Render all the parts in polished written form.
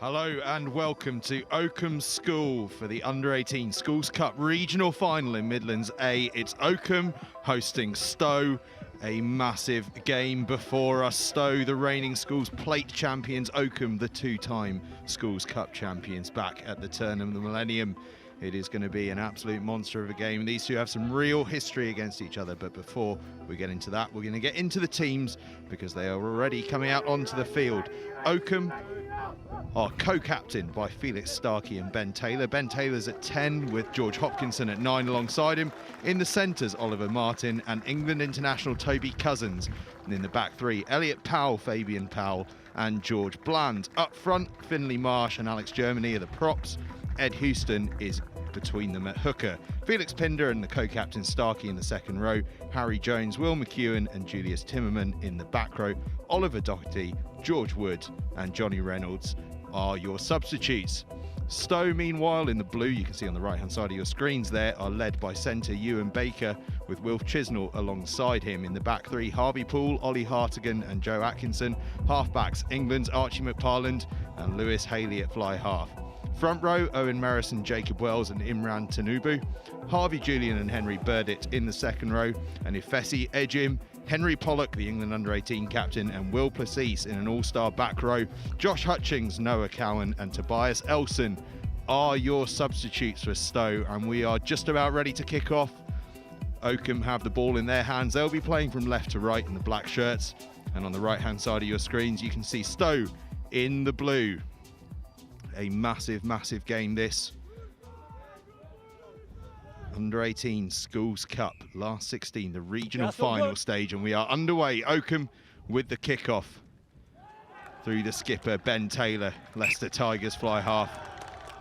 Hello and welcome to Oakham School for the Under-18 Schools Cup Regional Final in Midlands A. It's Oakham hosting Stowe. A massive game before us. Stowe, the reigning Schools Plate champions. Oakham, the two-time Schools Cup champions, back at the turn of the millennium. It is going to be an absolute monster of a game. These two have some real history against each other, but before we get into that, we're going to get into the teams because they are already coming out onto the field. Oakham are co-captained by Felix Starkey and Ben Taylor. Ben Taylor's at 10 with George Hopkinson at 9 alongside him. In the centres, Oliver Martin and England international Toby Cousins. And in the back three, Elliot Powell, Fabian Powell and George Bland. Up front, Finley Marsh and Alex Germany are the props. Ed Houston is between them at hooker. Felix Pinder and the co-captain Starkey in the second row. Harry Jones, Will McEwen and Julius Timmerman in the back row. Oliver Doherty, George Wood and Johnny Reynolds are your substitutes. Stowe, meanwhile, in the blue, you can see on the right-hand side of your screens there, are led by centre Ewan Baker with Wilf Chisnell alongside him. In the back three, Harvey Poole, Ollie Hartigan and Joe Atkinson. Half-backs, England's Archie McParland and Lewis Haley at fly-half. Front row, Owen Merrison, Jacob Wells and Imran Tanubu. Harvey Julian and Henry Burdett in the second row. And Ifesi Ejim, Henry Pollock, the England Under-18 captain, and Will Placis in an all-star back row. Josh Hutchings, Noah Cowan and Tobias Elson are your substitutes for Stowe, and we are just about ready to kick off. Oakham have the ball in their hands. They'll be playing from left to right in the black shirts, and on the right-hand side of your screens you can see Stowe in the blue. A massive, massive game this. Under-18 Schools Cup, last 16, the regional final stage, and we are underway. Oakham with the kickoff through the skipper, Ben Taylor. Leicester Tigers fly half,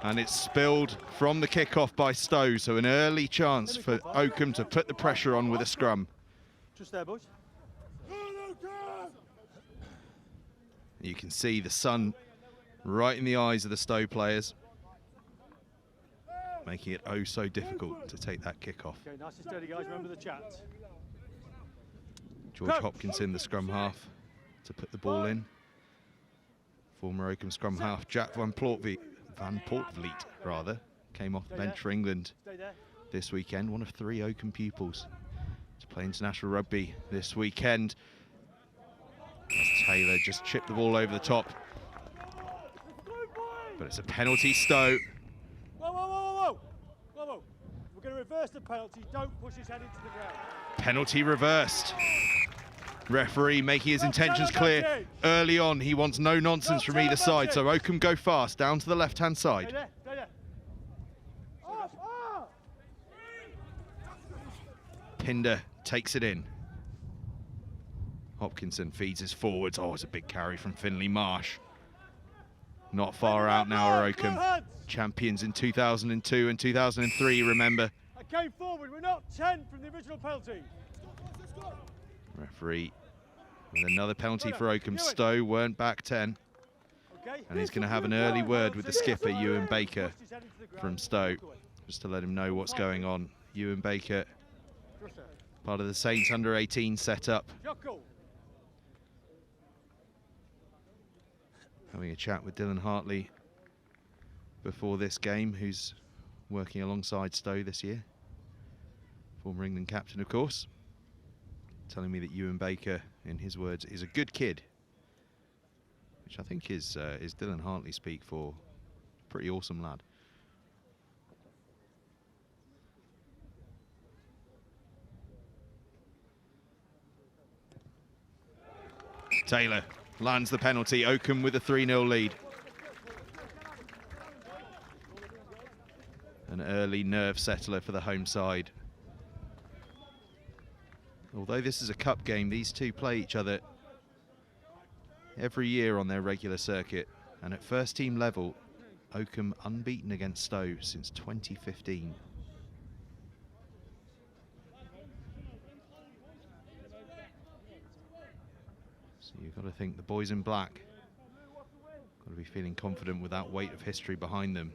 and it's spilled from the kickoff by Stowe, so an early chance for Oakham to put the pressure on with a scrum. Just there, boys. You can see the sun right in the eyes of the Stowe players, making it oh so difficult to take that kick-off. Okay, nice and steady, guys. Remember the chat. George Hopkinson, the scrum half, to put the ball in. Former Oakham scrum half Jack Van Poortvliet came off the bench for England this weekend. One of 3 Oakham pupils to play international rugby this weekend. As Taylor just chipped the ball over the top. But it's a penalty, Stowe. Whoa. We're going to reverse the penalty. Don't push his head into the ground. Penalty reversed. Referee making his intentions clear early on. He wants no nonsense from either side. So Oakham go fast down to the left-hand side. Stay there. Pinder takes it in. Hopkinson feeds his forwards. Oh, it's a big carry from Finley Marsh. Not far out now are Oakham. Champions in 2002 and 2003, remember. I came forward. We're not 10 from the original penalty. Referee with another penalty for Oakham. Stowe weren't back 10. And he's going to have an early word with the skipper, Ewan Baker, from Stowe, just to let him know what's going on. Ewan Baker, part of the Saints Under-18 setup. Having a chat with Dylan Hartley before this game, who's working alongside Stowe this year. Former England captain, of course. Telling me that Ewan Baker, in his words, is a good kid. Which I think is Dylan Hartley speak for. Pretty awesome lad. Taylor lands the penalty. Oakham with a 3-0 lead. An early nerve settler for the home side. Although this is a cup game, these two play each other every year on their regular circuit. And at first team level, Oakham unbeaten against Stowe since 2015. So you've got to think the boys in black got to be feeling confident with that weight of history behind them.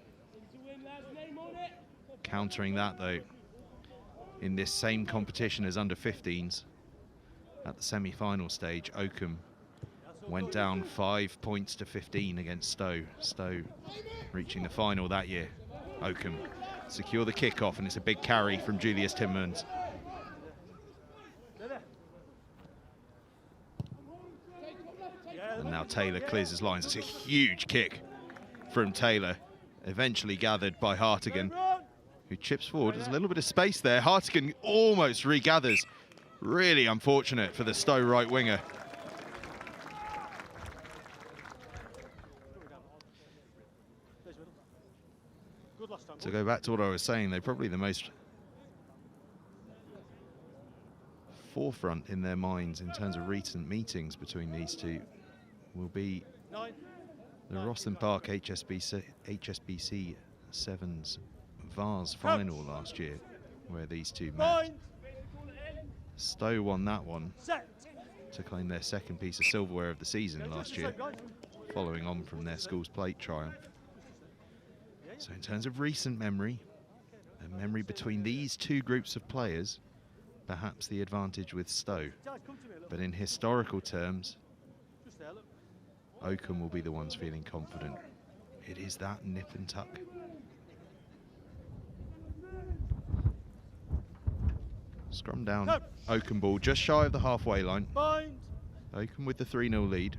Countering that though, in this same competition as under-15s at the semi-final stage, Oakham went down 5 points to 15 against Stowe. Stowe reaching the final that year. Oakham secure the kickoff, and it's a big carry from Julius Timmons. And now Taylor clears his lines. It's a huge kick from Taylor, eventually gathered by Hartigan, who chips forward. There's a little bit of space there. Hartigan almost regathers. Really unfortunate for the Stowe right winger. To go back to what I was saying, they're probably the most forefront in their minds in terms of recent meetings between these two will be the Rosslyn Park HSBC Sevens Vase final last year, where these two met. Stowe won that one to claim their second piece of silverware of the season last year, following on from their Schools Plate triumph. So in terms of recent memory, a memory between these two groups of players, perhaps the advantage with Stowe. But in historical terms, Oakham will be the ones feeling confident. It is that nip and tuck. Scrum down, Oakham ball just shy of the halfway line. Oakham with the 3-0 lead.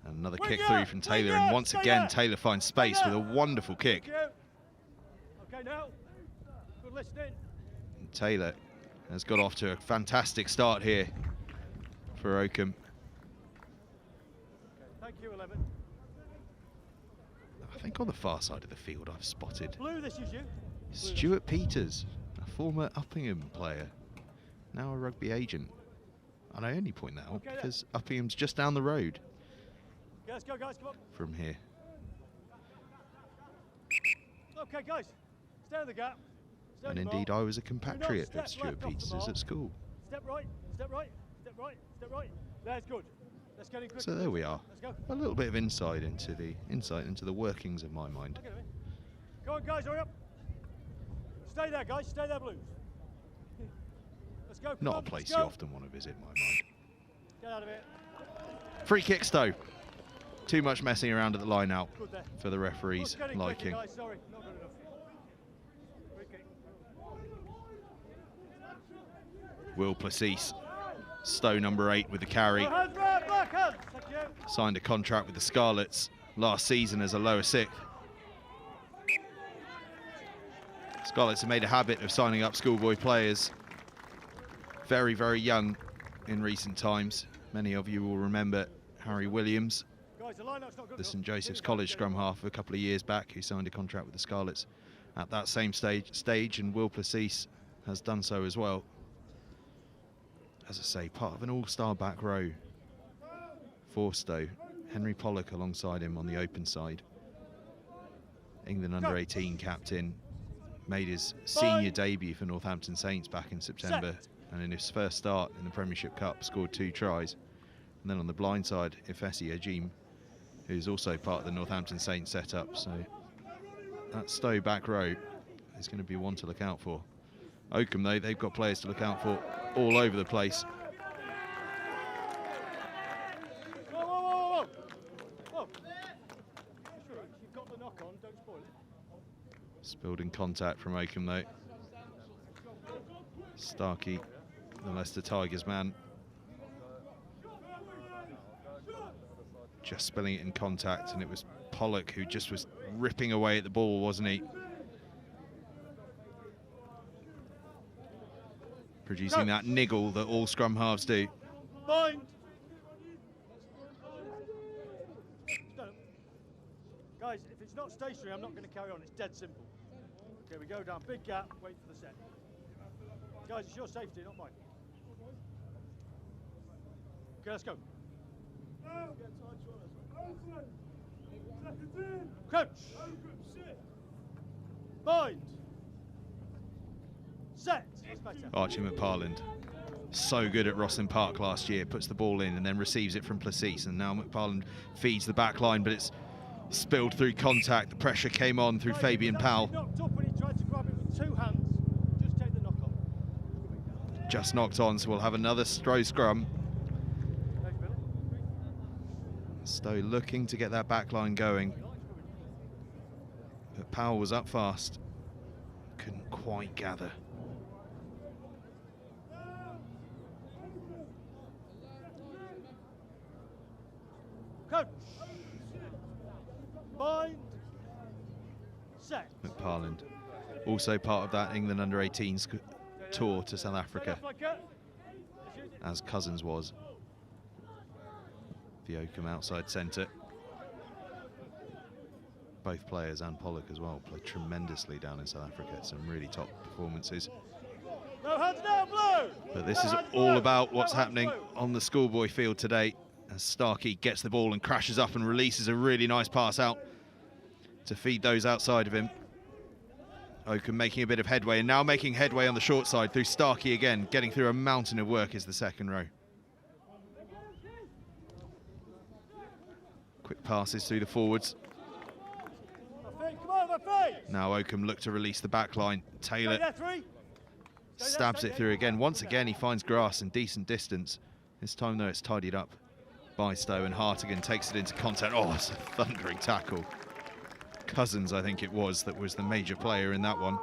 And another kick through from Taylor, and once again Taylor finds space with a wonderful kick. Okay, now. Good listening. And Taylor has got off to a fantastic start here for Oakham. Thank you, 11. I think on the far side of the field I've spotted Blue, this is you. Stuart Peters, a former Uppingham player, now a rugby agent. And I only point that out because Uppingham's just down the road. Okay, let's go, guys, come on. From here. Okay, guys, stay in the gap. And indeed, I was a compatriot of Stuart Peters at school. Step right, step right, step right, step right. That's good. Let's get in quick. So there we are. Let's go. A little bit of insight into the workings of my mind. Okay, go on, guys, hurry up. Stay there, guys, stay there, Blues. Let's go. Not a place you often want to visit, my mind. Get out of it. Free kick, Stowe. Too much messing around at the line out for the referee's liking. Guys, sorry, not good enough. Free kick. Will Placis, Stowe number 8 with the carry. Black hands. Thank you. Signed a contract with the Scarlets last season as a lower sixth. Scarlets have made a habit of signing up schoolboy players very, very young in recent times. Many of you will remember Harry Williams, the St Joseph's College scrum half a couple of years back, who signed a contract with the Scarlets at that same stage, and Will Placis has done so as well. As I say, part of an all-star back row for Stowe. Henry Pollock alongside him on the open side. England under-18 captain, made his senior debut for Northampton Saints back in September, and in his first start in the Premiership Cup scored 2 tries. And then on the blind side, Ifesi Ajim, who's also part of the Northampton Saints setup. So that Stowe back row is going to be one to look out for. Oakham, though, they've got players to look out for all over the place. Whoa. You've got the knock on, don't spoil it. Spilled in contact from Oakham, though. Starkey, the Leicester Tigers man, just spilling it in contact, and it was Pollock who just was ripping away at the ball, wasn't he? Producing that niggle that all scrum halves do. Bind. Guys, if it's not stationary, I'm not going to carry on. It's dead simple. Okay, we go down, big gap, wait for the set. Guys, it's your safety, not mine. Okay, let's go. Crouch. Bind. Set. Archie McParland, so good at Rosslyn Park last year, puts the ball in and then receives it from Placis, and now McParland feeds the back line, but it's spilled through contact. The pressure came on through Fabian Powell. two hands, just take the knock on. Just knocked on, so we'll have another Stowe scrum. Stowe looking to get that back line going. But Powell was up fast. Couldn't quite gather. Coach. Mind. Set. McParland, also part of that England under-18s tour to South Africa, as Cousins was. The Oakham outside centre. Both players, and Pollock as well, played tremendously down in South Africa. Some really top performances. No hands down, blue. But this is all about what's happening on the schoolboy field today, as Starkey gets the ball and crashes up and releases a really nice pass out to feed those outside of him. Oakham making a bit of headway, and now making headway on the short side through Starkey again. Getting through a mountain of work is the second row. Quick passes through the forwards. Now Oakham look to release the back line. Taylor stabs it through again. Once again he finds grass and decent distance. This time though it's tidied up by Stowe, and Hartigan takes it into contact. Oh, it's a thundering tackle. Cousins, I think it was, that was the major player in that one.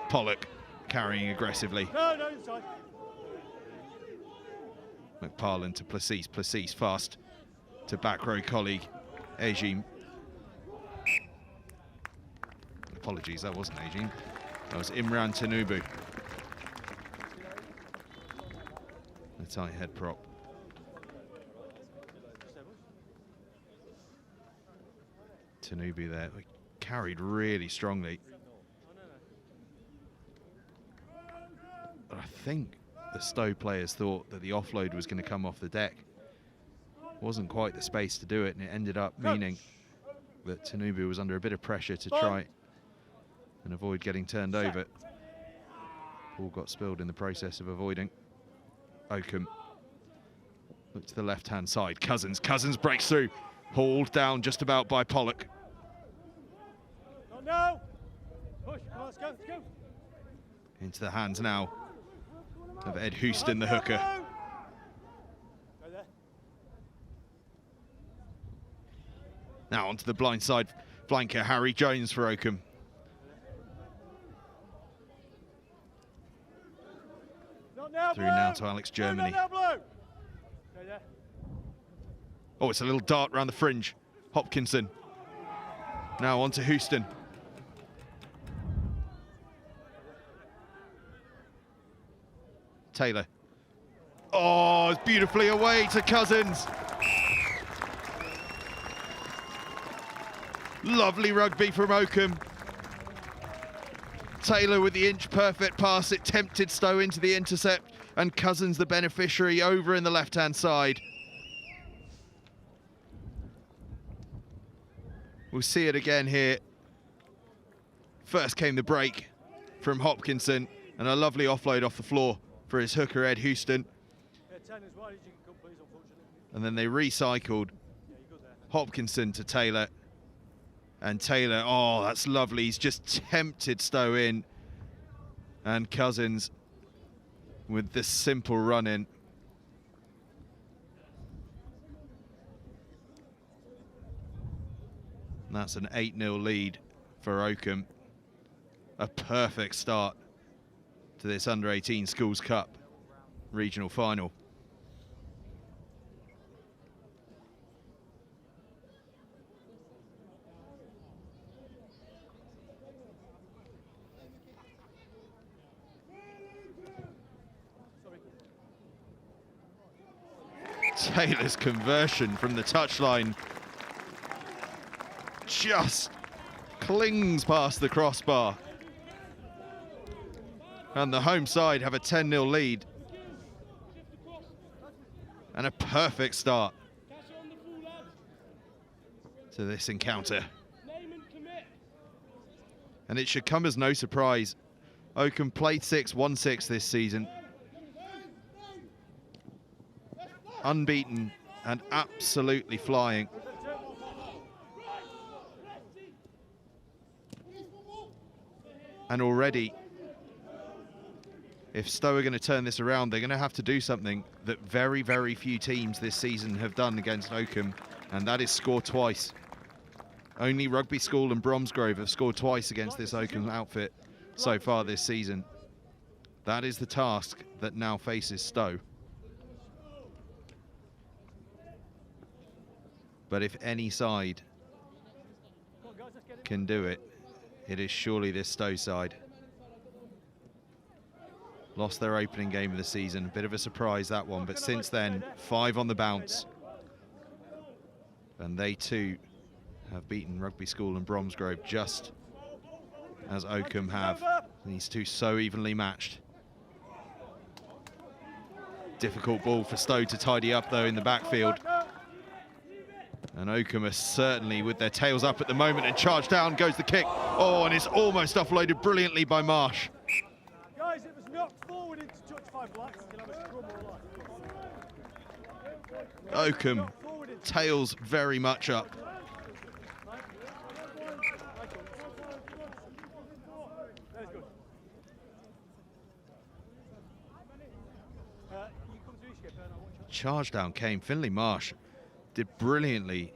Pollock carrying aggressively. No, inside. McParland to Plessis. Plessis fast to back row colleague Ejim. Apologies, that wasn't Ejim. That was Imran Tinubu. The tight head prop. Tinubu there, carried really strongly. But I think the Stowe players thought that the offload was going to come off the deck. Wasn't quite the space to do it, and it ended up meaning that Tinubu was under a bit of pressure to try and avoid getting turned over. Ball got spilled in the process of avoiding. Oakham look to the left-hand side. Cousins breaks through, hauled down just about by Pollock. No. Push. Come on, let's go. Into the hands now of Ed Houston, the hooker. Go there. Now onto the blind side flanker, Harry Jones for Oakham. Through now to Alex Germany. Oh, it's a little dart round the fringe. Hopkinson. Now on to Houston. Taylor. Oh, it's beautifully away to Cousins. Lovely rugby from Oakham. Taylor with the inch-perfect pass. It tempted Stowe into the intercept, and Cousins the beneficiary over in the left-hand side. We'll see it again here. First came the break from Hopkinson, and a lovely offload off the floor for his hooker, Ed Houston. And then they recycled Hopkinson to Taylor. And Taylor, oh, that's lovely. He's just tempted Stowe in. And Cousins with this simple run in. And that's an 8-0 lead for Oakham. A perfect start to this Under-18 Schools Cup regional final. Taylor's conversion from the touchline just clings past the crossbar. And the home side have a 10-0 lead. And a perfect start to this encounter. And it should come as no surprise. Oakham played 6, won 6 this season. Unbeaten and absolutely flying. And already, if Stowe are going to turn this around, they're going to have to do something that very, very few teams this season have done against Oakham, and that is score twice. Only Rugby School and Bromsgrove have scored twice against this Oakham outfit so far this season. That is the task that now faces Stowe. But if any side can do it, it is surely this Stowe side. Lost their opening game of the season, a bit of a surprise that one, but since then, 5 on the bounce. And they too have beaten Rugby School and Bromsgrove just as Oakham have. These two so evenly matched. Difficult ball for Stowe to tidy up though in the backfield. And Oakham are certainly with their tails up at the moment, and charge down goes the kick. Oh, and it's almost offloaded brilliantly by Marsh. Guys, it was knocked forward into touch 5 blacks. You can have a scrum or like. Oakham, tails very much up. Charge down came. Finlay Marsh did brilliantly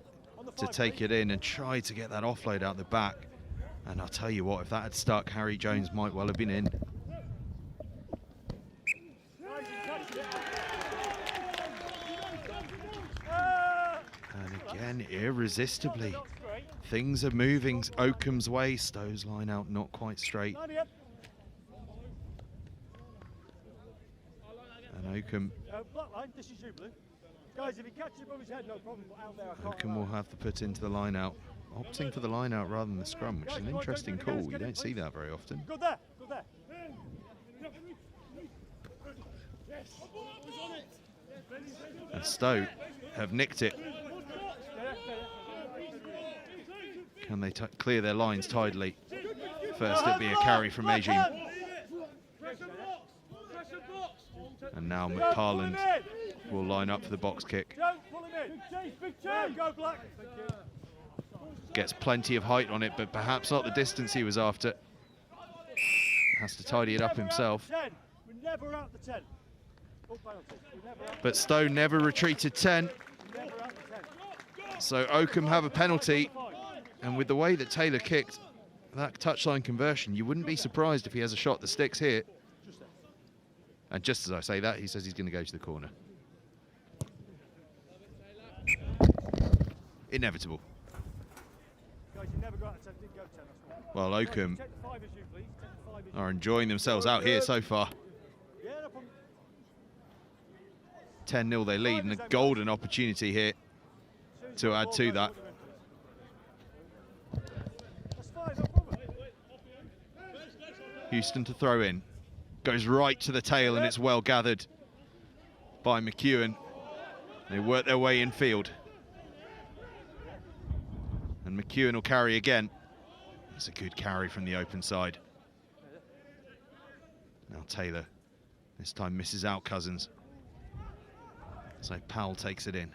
to take it in and try to get that offload out the back. And I'll tell you what, if that had stuck, Harry Jones might well have been in. And again, irresistibly, things are moving Oakham's way. Stowe's line out not quite straight. And Oakham, this is you, Blue. Guys, if he catches above his head, no problem, but out there I can't. Oakham will have to put into the line out, opting for the line out rather than the scrum, which is an interesting call. You don't see that very often. Good there, good there. And Stowe have nicked it. Can they clear their lines tidily? First it'll be a carry from Ajim. And now McParland will line up for the box kick. Gets plenty of height on it, but perhaps not the distance he was after. Has to tidy it up himself. But Stowe never retreated 10. So Oakham have a penalty. And with the way that Taylor kicked that touchline conversion, you wouldn't be surprised if he has a shot that sticks here. And just as I say that, he says he's going to go to the corner. Inevitable. Well, Oakham are enjoying themselves out here so far. 10-0 they lead, and a golden opportunity here to add to that. Houston to throw in. Goes right to the tail, and it's well gathered by McEwen. They work their way in field. And McEwen will carry again. That's a good carry from the open side. Now Taylor, this time misses out Cousins. So Powell takes it in.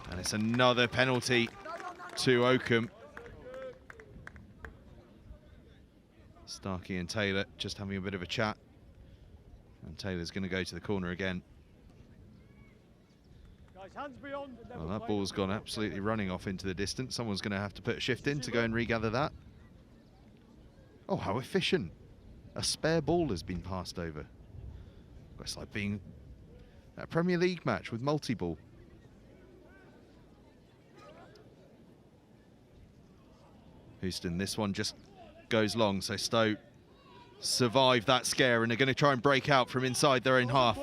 And it's another penalty to Oakham. Starkey and Taylor just having a bit of a chat. And Taylor's going to go to the corner again. Well, that ball's gone absolutely running off into the distance. Someone's going to have to put a shift in to go and regather that. Oh, how efficient. A spare ball has been passed over. It's like being at a Premier League match with multi-ball. Houston, this one just goes long, so Stowe survive that scare and are going to try and break out from inside their own half.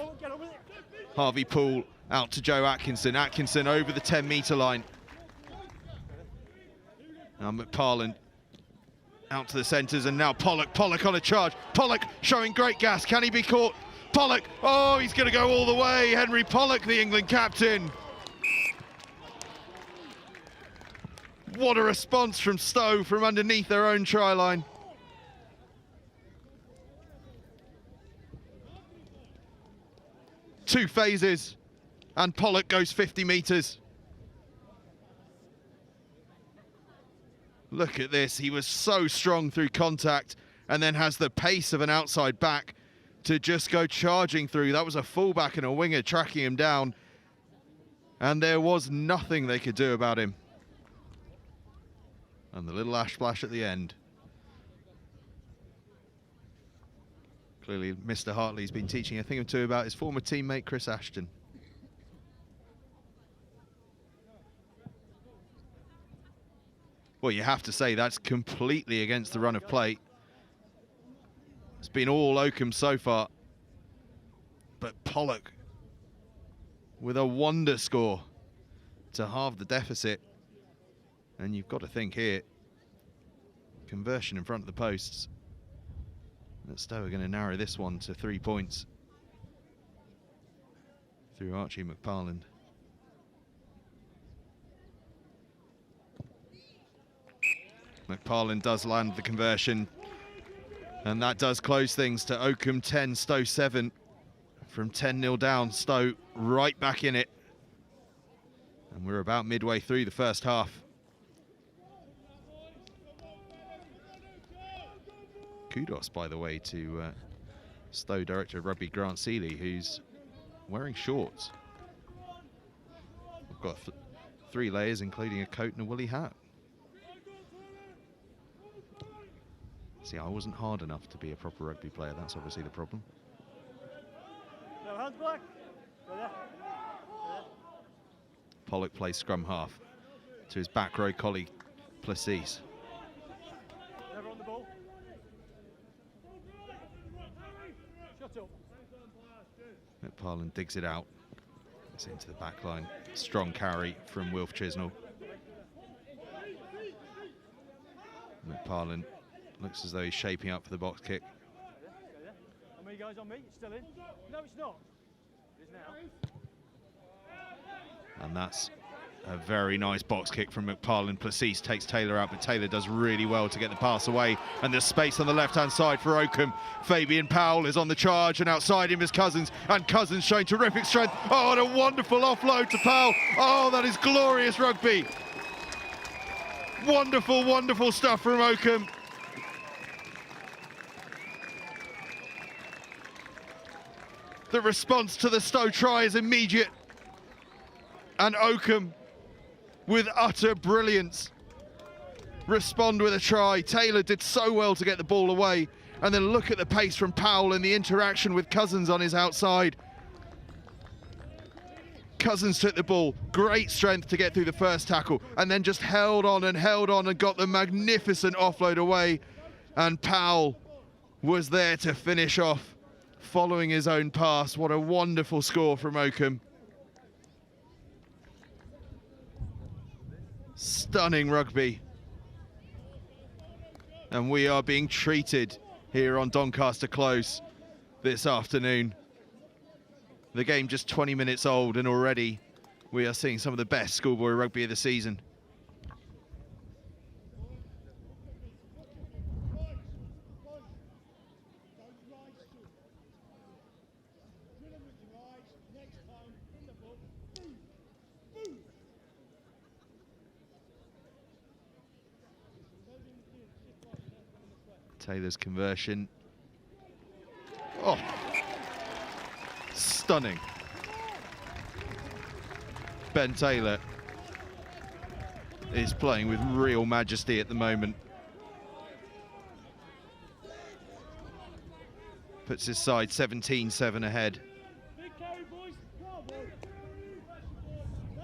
Harvey Poole out to Joe Atkinson. Atkinson over the 10-metre line. Now McParland out to the centres, and now Pollock on a charge. Pollock showing great gas. Can he be caught? Pollock, oh, he's going to go all the way. Henry Pollock, the England captain. What a response from Stowe from underneath their own try line. Two phases, and Pollock goes 50 metres. Look at this. He was so strong through contact and then has the pace of an outside back to just go charging through. That was a fullback and a winger tracking him down, and there was nothing they could do about him. And the little ash splash at the end. Clearly, Mr. Hartley's been teaching a thing or two about his former teammate, Chris Ashton. Well, you have to say that's completely against the run of play. It's been all Oakham so far. But Pollock with a wonder score to halve the deficit. And you've got to think here, conversion in front of the posts. And Stowe are going to narrow this one to 3 points through Archie McParland. McParland does land the conversion, and that does close things to Oakham 10, Stowe 7. From 10-0 down, Stowe right back in it. And we're about midway through the first half. Kudos, by the way, to Stowe Director of Rugby Grant Seeley, who's wearing shorts. We've got 3 layers, including a coat and a woolly hat. See, I wasn't hard enough to be a proper rugby player. That's obviously the problem. No hands back. Pollock plays scrum half to his back row colleague, Plessis. Never on the ball. Shut up. McParland digs it out. It's into the back line. Strong carry from Wilf Chisnell. McParland looks as though he's shaping up for the box kick. How many guys on me? It's still in? No, it's not. It is now. And that's a very nice box kick from McParland. Plessis takes Taylor out, but Taylor does really well to get the pass away. And there's space on the left-hand side for Oakham. Fabian Powell is on the charge, and outside him is Cousins. And Cousins showing terrific strength. Oh, and a wonderful offload to Powell. Oh, that is glorious rugby. Wonderful, wonderful stuff from Oakham. The response to the Stowe try is immediate. And Oakham, with utter brilliance, respond with a try. Taylor did so well to get the ball away. And then look at the pace from Powell and the interaction with Cousins on his outside. Cousins took the ball, great strength to get through the first tackle, and then just held on and got the magnificent offload away. And Powell was there to finish off following his own pass. What a wonderful score from Oakham. Stunning rugby. And we are being treated here on Doncaster Close this afternoon. The game just 20 minutes old, and already we are seeing some of the best schoolboy rugby of the season. Taylor's conversion. Oh, stunning. Ben Taylor is playing with real majesty at the moment. Puts his side 17-7 ahead.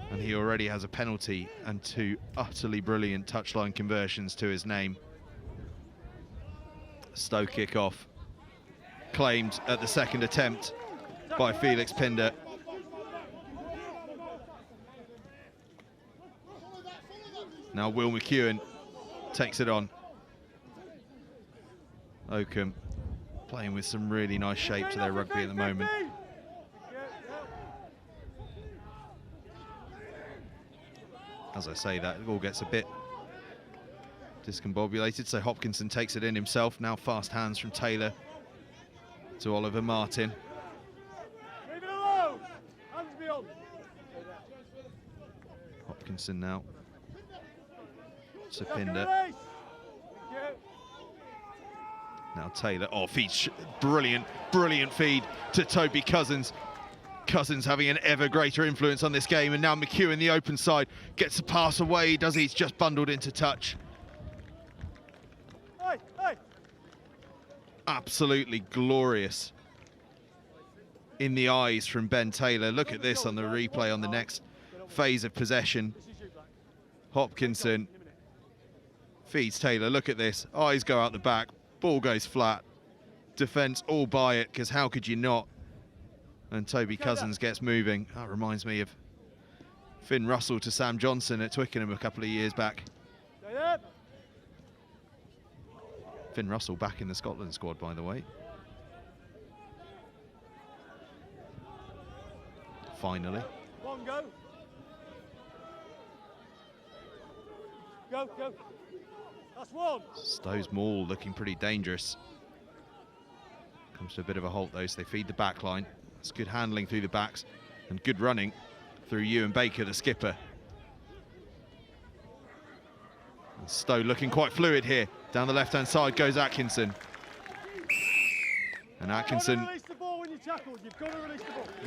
And he already has a penalty and 2 utterly brilliant touchline conversions to his name. Stowe kick-off, claimed at the second attempt by Felix Pinder. Now Will McEwen takes it on. Oakham playing with some really nice shape to their rugby at the moment. As I say that, it all gets a bit discombobulated, so Hopkinson takes it in himself. Now fast hands from Taylor to Oliver Martin. Leave it alone. Hands beyond. Hopkinson now to Pinder. Now Taylor, feed, brilliant feed to Toby Cousins. Cousins having an ever greater influence on this game, and now McHugh in the open side gets the pass away, does he? He's just bundled into touch. Hey. Absolutely glorious in the eyes from Ben Taylor. Look at this on the replay on the next phase of possession. Hopkinson feeds Taylor, look at this. Eyes go out the back, ball goes flat. Defence all by it, because how could you not? And Toby Cousins gets moving. That reminds me of Finn Russell to Sam Johnson at Twickenham a couple of years back. Finn Russell back in the Scotland squad, by the way. Finally. One go. Go. That's one. Stowe's maul looking pretty dangerous. Comes to a bit of a halt though, so they feed the back line. It's good handling through the backs and good running through Ewan Baker, the skipper. And Stowe looking quite fluid here. Down the left-hand side goes Atkinson. And Atkinson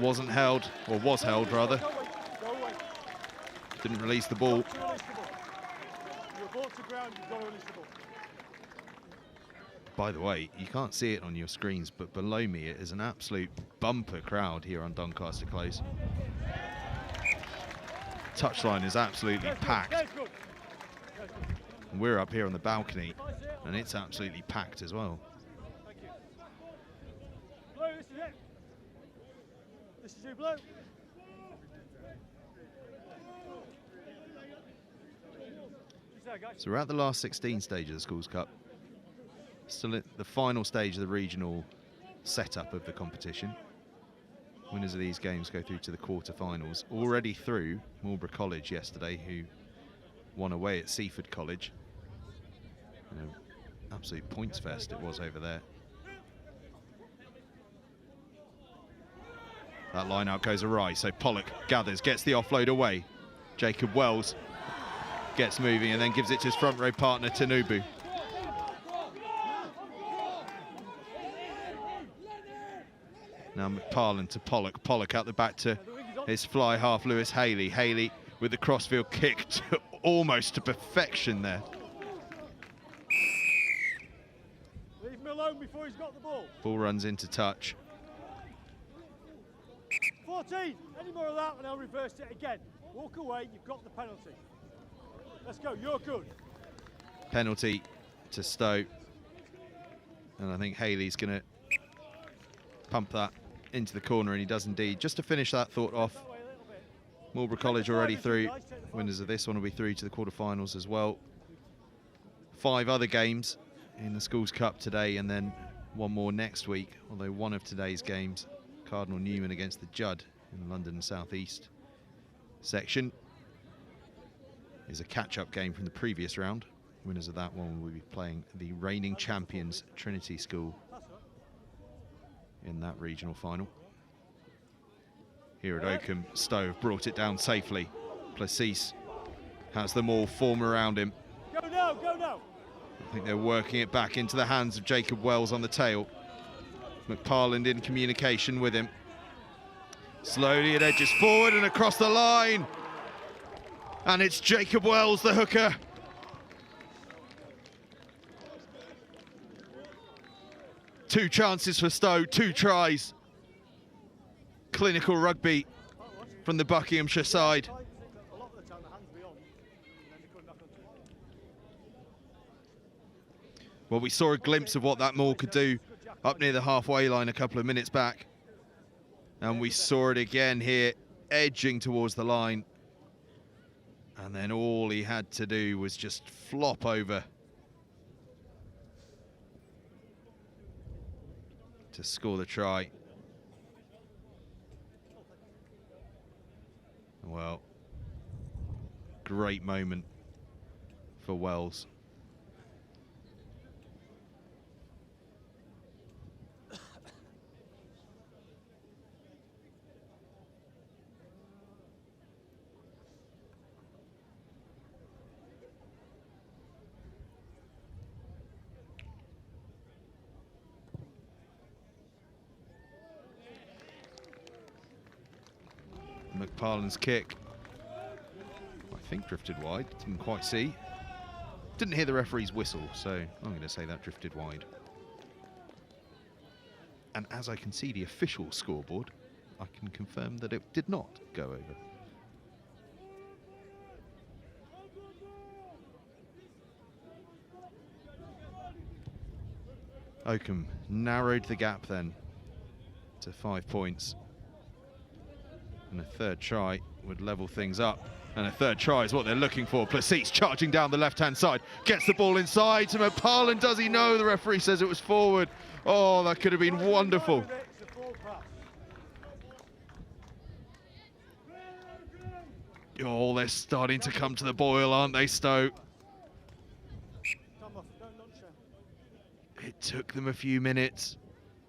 wasn't held, or was held rather. Didn't release the ball. By the way, you can't see it on your screens, but below me it is an absolute bumper crowd here on Doncaster Close. Touchline is absolutely packed. And we're up here on the balcony, and it's absolutely packed as well. Blue, this is it. This is you, Blue. So we're at the last 16 stage of the Schools Cup. Still at the final stage of the regional setup of the competition. Winners of these games go through to the quarter-finals. Already through Marlborough College yesterday, who won away at Seaford College. Absolute points fest it was over there. That line out goes awry, so Pollock gathers, gets the offload away. Jacob Wells gets moving and then gives it to his front row partner, Tanubu. Now McParland to Pollock. Pollock out the back to his fly half, Lewis Haley. Haley with the crossfield kick almost to perfection there. Leave him alone before he's got the ball. Ball runs into touch. 14. Any more of that and I'll reverse it again. Walk away, you've got the penalty. Let's go, you're good. Penalty to Stowe. And I think Haley's going to pump that into the corner, and he does indeed. Just to finish that thought off, Marlborough College already through. Winners of this one will be through to the quarterfinals as well. 5 other games in the Schools Cup today, and then one more next week, although one of today's games, Cardinal Newman against the Judd in the London South East section, is a catch-up game from the previous round. Winners of that one will be playing the reigning champions Trinity School in that regional final. Here at Oakham, Stowe have brought it down safely. Placis has them all form around him. Go now, go now. I think they're working it back into the hands of Jacob Wells on the tail. McParland in communication with him. Slowly it edges forward and across the line. And it's Jacob Wells, the hooker. Two chances for Stowe, 2 tries. Clinical rugby from the Buckinghamshire side. Well, we saw a glimpse of what that maul could do up near the halfway line a couple of minutes back. And we saw it again here, edging towards the line. And then all he had to do was just flop over to score the try. Well, great moment for Wells. McParland's kick, I think, drifted wide. Didn't quite see. Didn't hear the referee's whistle, so I'm going to say that drifted wide. And as I can see the official scoreboard, I can confirm that it did not go over. Oakham narrowed the gap then to 5 points. And a third try would level things up. And a third try is what they're looking for. Placis charging down the left-hand side. Gets the ball inside to McParland. Does he know? The referee says it was forward. Oh, that could have been wonderful. Oh, they're starting to come to the boil, aren't they, Stowe? It took them a few minutes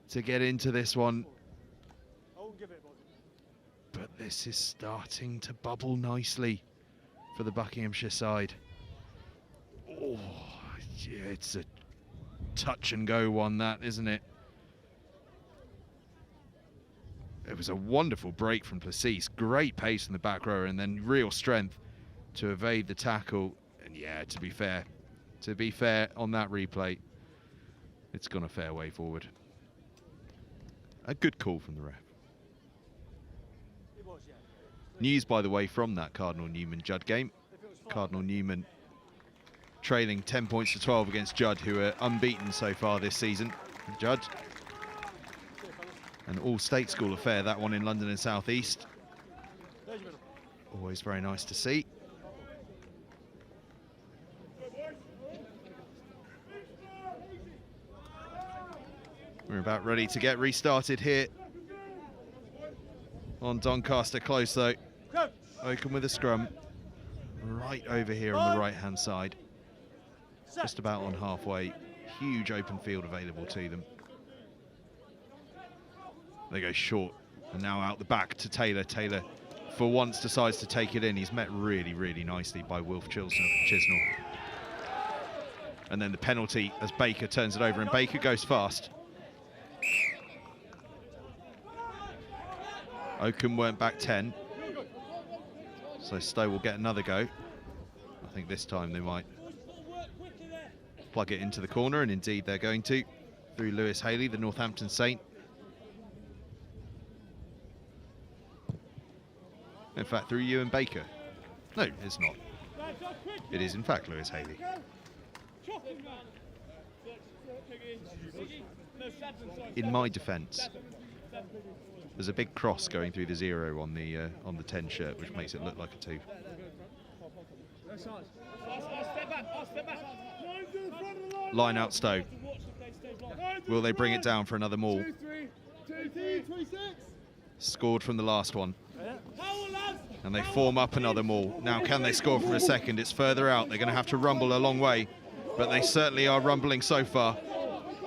to get into this one. But this is starting to bubble nicely for the Buckinghamshire side. Oh, yeah, it's a touch and go one, that, isn't it? It was a wonderful break from Placis. Great pace in the back row and then real strength to evade the tackle. And yeah, to be fair on that replay, it's gone a fair way forward. A good call from the ref. News, by the way, from that Cardinal Newman Judd game. Cardinal Newman trailing 10 points to 12 against Judd, who are unbeaten so far this season. Judd, an all-state school affair, that one in London and South East. Always very nice to see. We're about ready to get restarted here on Doncaster Close, though. Oakham with a scrum right over here on the right-hand side, just about on halfway. Huge open field available to them. They go short and now out the back to Taylor. Taylor, for once, decides to take it in. He's met really, really nicely by Wilf Chisnell. And then the penalty as Baker turns it over, and Baker goes fast. Oakham weren't back 10, so Stowe will get another go. I think this time they might plug it into the corner, and indeed they're going to, through Lewis Haley, the Northampton Saint. In fact, through Ewan Baker. No, it's not. It is in fact Lewis Haley. In my defence, there's a big cross going through the 0 on the 10 shirt, which makes it look like a 2. Line out Stowe. Will they bring it down for another maul? Scored from the last one. And they form up another maul. Now can they score from a second? It's further out. They're going to have to rumble a long way, but they certainly are rumbling so far.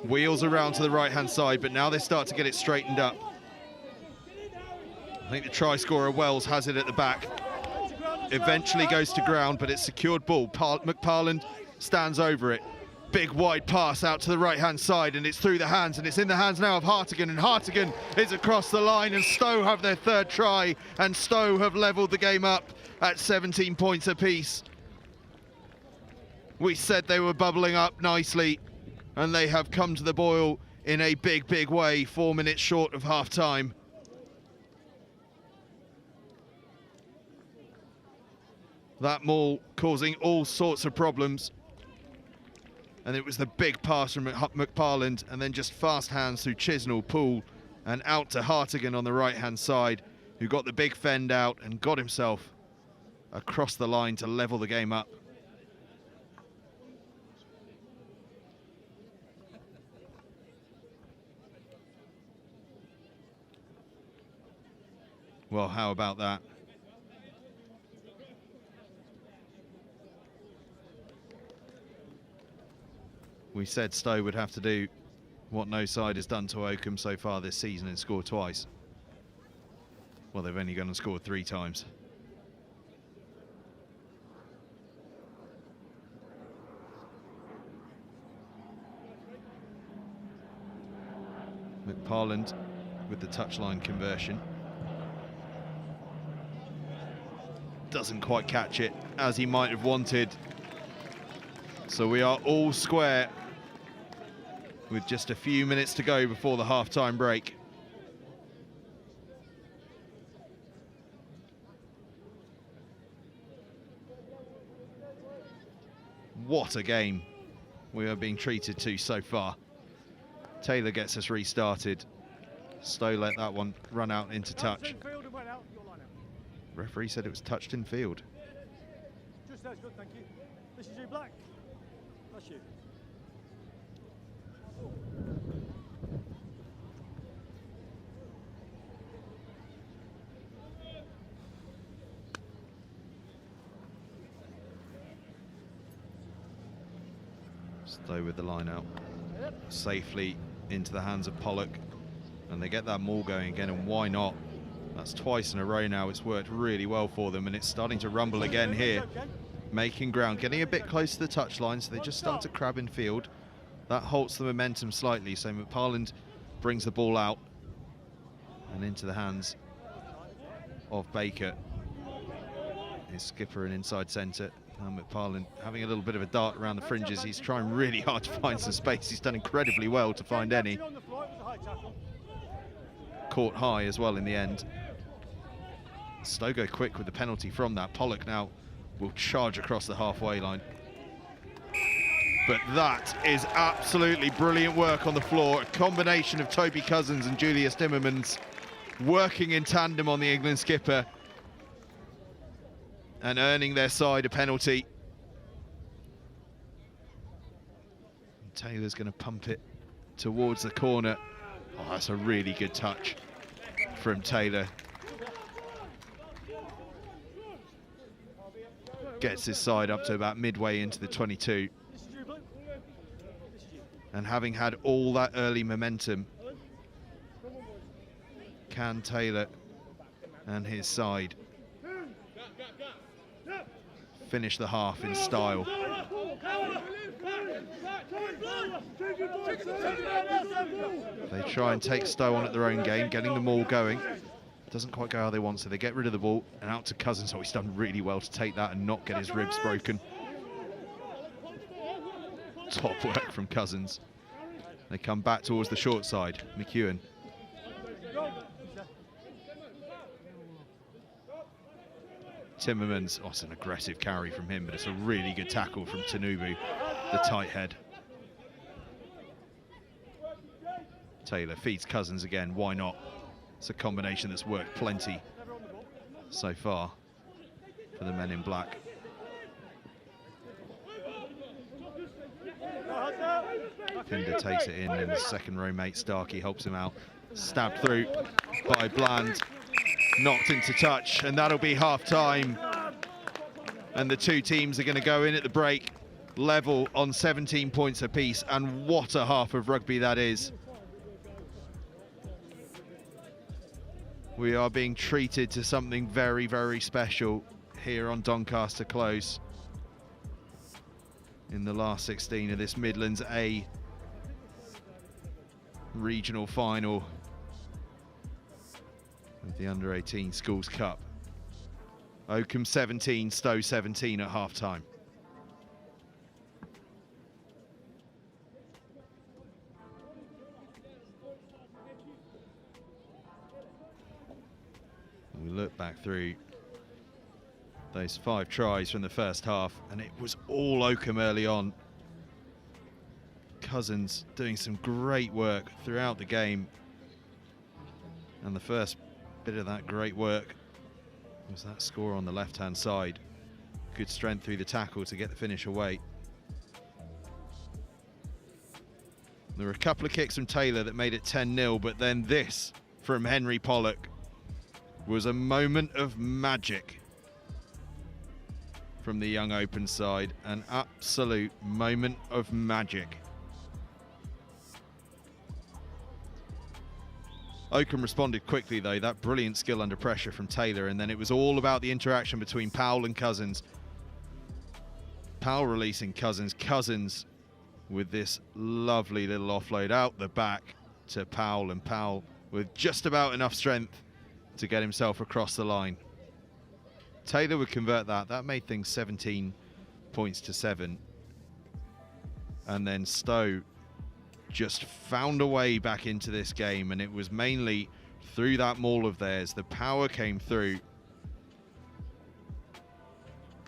Wheels around to the right-hand side, but now they start to get it straightened up. I think the try scorer Wells has it at the back. Eventually goes to ground, but it's secured ball. McParland stands over it. Big wide pass out to the right-hand side, and it's through the hands, and it's in the hands now of Hartigan, and Hartigan is across the line, and Stowe have their third try, and Stowe have levelled the game up at 17 points apiece. We said they were bubbling up nicely, and they have come to the boil in a big, big way, 4 minutes short of half-time. That maul causing all sorts of problems. And it was the big pass from McParland, and then just fast hands through Chisnell, Poole, and out to Hartigan on the right-hand side, who got the big fend out and got himself across the line to level the game up. Well, how about that? We said Stowe would have to do what no side has done to Oakham so far this season and score twice. Well, they've only gone and scored 3 times. McParland with the touchline conversion. doesn't quite catch it as he might have wanted. So we are all square with just a few minutes to go before the half-time break. What a game we are being treated to so far. Taylor gets us restarted. Stowe let that one run out into touch. Referee said it was touched in field. Just that's good, thank you. This is you, Black. That's you. Stowe with the line out. Safely into the hands of Pollock. And they get that maul going again, and why not? That's twice in a row now. It's worked really well for them, and it's starting to rumble again here. Making ground, getting a bit close to the touchline, so they just start to crab in field. That halts the momentum slightly, so McParland brings the ball out and into the hands of Baker. His skipper and inside centre. Now McParland having a little bit of a dart around the fringes. He's trying really hard to find some space. He's done incredibly well to find any. Caught high as well in the end. Stowe go quick with the penalty from that. Pollock now will charge across the halfway line. But that is absolutely brilliant work on the floor. A combination of Toby Cousins and Julius Timmermans working in tandem on the England skipper and earning their side a penalty. And Taylor's going to pump it towards the corner. Oh, that's a really good touch from Taylor. Gets his side up to about midway into the 22. And having had all that early momentum, can Taylor and his side finish the half in style? They try and take Stowe on at their own game, getting them all going. Doesn't quite go how they want, so they get rid of the ball and out to Cousins. So he's done really well to take that and not get his ribs broken. Top work from Cousins. They come back towards the short side. McEwen. Timmermans. Oh, it's an aggressive carry from him, but it's a really good tackle from Tanubu, the tight head. Taylor feeds Cousins again. Why not? It's a combination that's worked plenty so far for the men in black. Pinder takes it in, and his second row mate Starkey helps him out. Stabbed through by Bland, knocked into touch, and that'll be half time. And the two teams are going to go in at the break level on 17 points apiece, and what a half of rugby that is. We are being treated to something very, very special here on Doncaster Close in the last 16 of this Midlands A Regional Final of the Under-18 Schools Cup. Oakham 17, Stowe 17 at half-time. We look back through those 5 tries from the first half, and it was all Oakham early on. Cousins doing some great work throughout the game, and the first bit of that great work was that score on the left-hand side. Good strength through the tackle to get the finish away. There were a couple of kicks from Taylor that made it 10-0, but then this from Henry Pollock was a moment of magic from the young open side. An absolute moment of magic. Oakham responded quickly though, that brilliant skill under pressure from Taylor, and then it was all about the interaction between Powell and Cousins. Powell releasing Cousins, Cousins with this lovely little offload out the back to Powell, and Powell with just about enough strength to get himself across the line Taylor would convert that. That made things 17 points to 7. And then Stowe just found a way back into this game, and it was mainly through that maul of theirs. The power came through,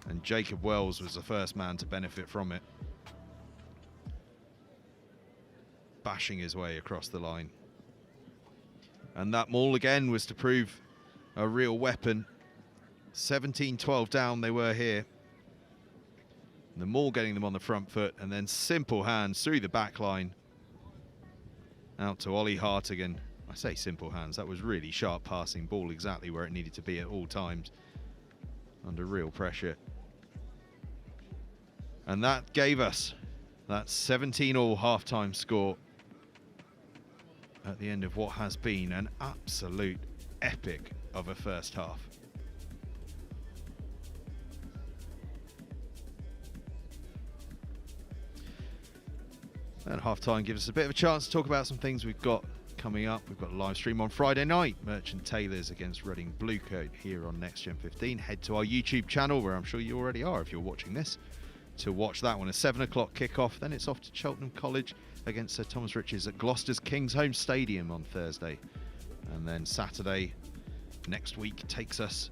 and Jacob Wells was the first man to benefit from it, bashing his way across the line. And that maul again was to prove a real weapon. 17-12 down they were here. The maul getting them on the front foot, and then simple hands through the back line out to Ollie Hartigan. I say simple hands, that was really sharp passing, ball exactly where it needed to be at all times, under real pressure. And that gave us that 17-all half-time score at the end of what has been an absolute epic of a first half. And half-time gives us a bit of a chance to talk about some things we've got coming up. We've got a live stream on Friday night, Merchant Taylors against Reading Bluecoat here on NextGen15. Head to our YouTube channel, where I'm sure you already are if you're watching this, to watch that one. A 7 o'clock kickoff. Then it's off to Cheltenham College against Sir Thomas Riches at Gloucester's Kingsholm Stadium on Thursday. And then Saturday next week takes us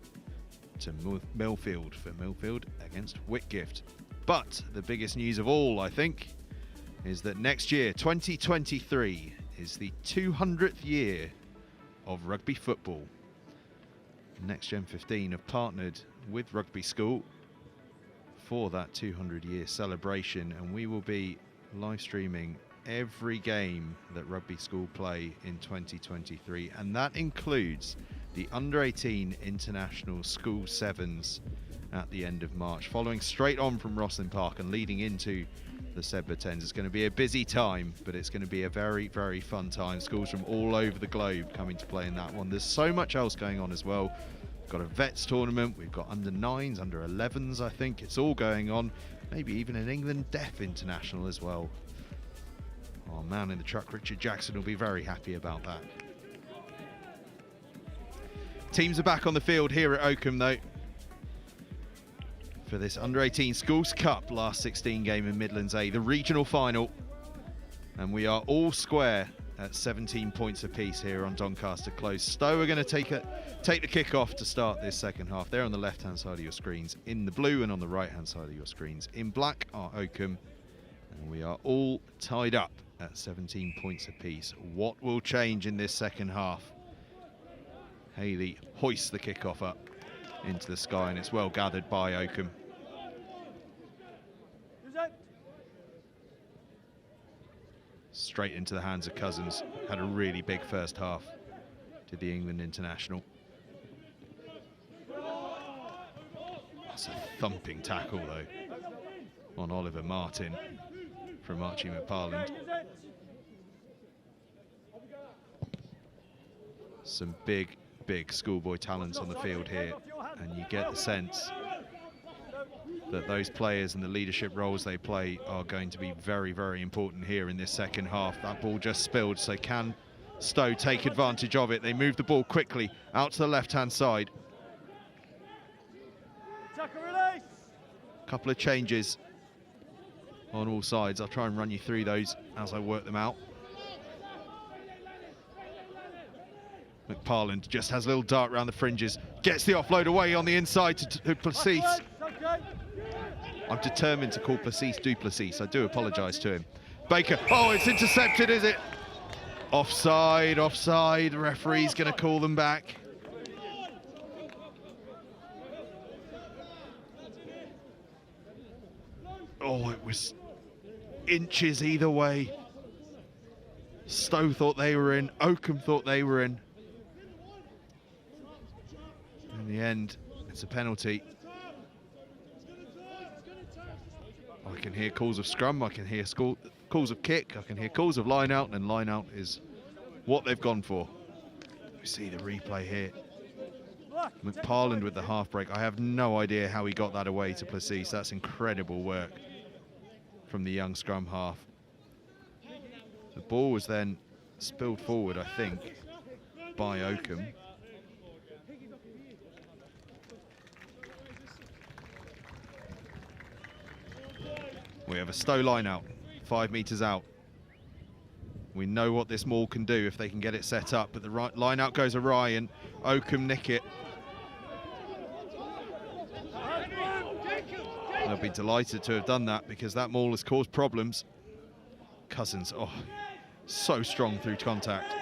to Millfield for Millfield against Whitgift. But the biggest news of all, I think, is that next year, 2023, is the 200th year of rugby football. NextGen15 have partnered with Rugby School for that 200-year celebration, and we will be live streaming every game that Rugby School play in 2023, and that includes the Under-18 International School Sevens at the end of March, following straight on from Rosslyn Park and leading into the Sedbergh 10s. It's going to be a busy time, but it's going to be a very, very fun time. Schools from all over the globe coming to play in that one. There's so much else going on as well. We've got a Vets tournament, we've got under-9s, under-11s, I think. It's all going on. Maybe even an England Deaf International as well. Our man in the truck, Richard Jackson, will be very happy about that. Teams are back on the field here at Oakham, though, for this Under-18 Schools Cup last 16 game in Midlands A, the regional final. And we are all square at 17 points apiece here on Doncaster Close. Stowe are going to take the kick-off to start this second half. They're on the left-hand side of your screens in the blue, and on the right-hand side of your screens in black are Oakham. And we are all tied up at 17 points apiece. What will change in this second half? Haley hoists the kick-off up into the sky, and it's well gathered by Oakham. Straight into the hands of Cousins. Had a really big first half to the England international. That's a thumping tackle though on Oliver Martin from Archie McParland. Some big schoolboy talents on the field here, and you get the sense that those players and the leadership roles they play are going to be very, very important here in this second half. That ball just spilled, so can Stowe take advantage of it? They move the ball quickly out to the left-hand side. Couple of changes on all sides. I'll try and run you through those as I work them out. McParland just has a little dart around the fringes, gets the offload away on the inside to Plessis. I'm determined to call Plessis Duplessis. I do apologise to him. Baker, oh, it's intercepted, is it? Offside, offside. The referee's going to call them back. Oh, it was inches either way. Stowe thought they were in, Oakham thought they were in. In the end, it's a penalty. I can hear calls of scrum, I can hear calls of kick, I can hear calls of line out, and line out is what they've gone for. We see the replay here. McParland with the half break. I have no idea how he got that away to Plessis. That's incredible work from the young scrum half. The ball was then spilled forward, I think, by Oakham. We have a Stowe line out, 5 metres out. We know what this maul can do if they can get it set up, but the right line out goes awry and Oakham nick it. They'll be delighted to have done that because that maul has caused problems. Cousins, oh, so strong through contact.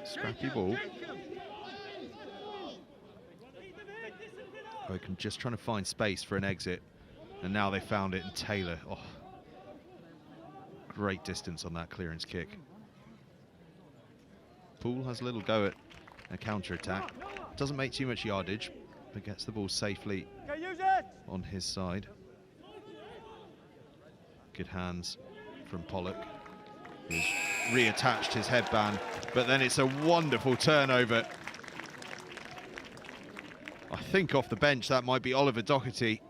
Scrappy ball. Oakham just trying to find space for an exit, and now they found it, and Taylor, oh, great distance on that clearance kick. Poole has a little go at a counter-attack. Doesn't make too much yardage, but gets the ball safely on his side. Good hands from Pollock, who's reattached his headband, but then it's a wonderful turnover. I think off the bench that might be Oliver Doherty,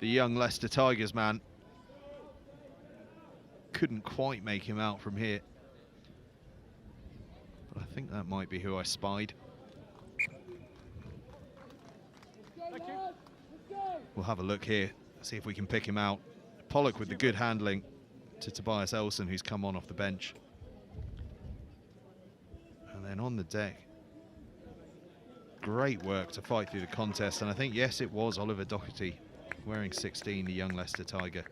the young Leicester Tigers man. Couldn't quite make him out from here, but I think that might be who I spied. We'll have a look here, see if we can pick him out. Pollock with the good handling to Tobias Elson, who's come on off the bench. And then on the deck, great work to fight through the contest, and I think, yes, it was Oliver Doherty, wearing 16, the young Leicester Tiger.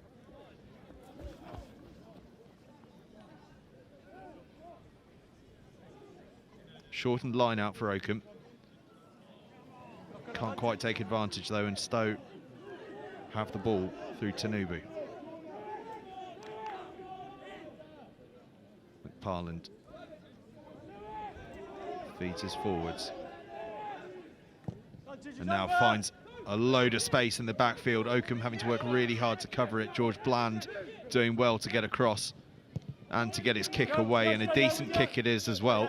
Shortened line out for Oakham. Can't quite take advantage though, and Stowe have the ball through Tanubu. McParland feeds us forwards. And now finds a load of space in the backfield. Oakham having to work really hard to cover it. George Bland doing well to get across and to get his kick away, and a decent kick it is as well.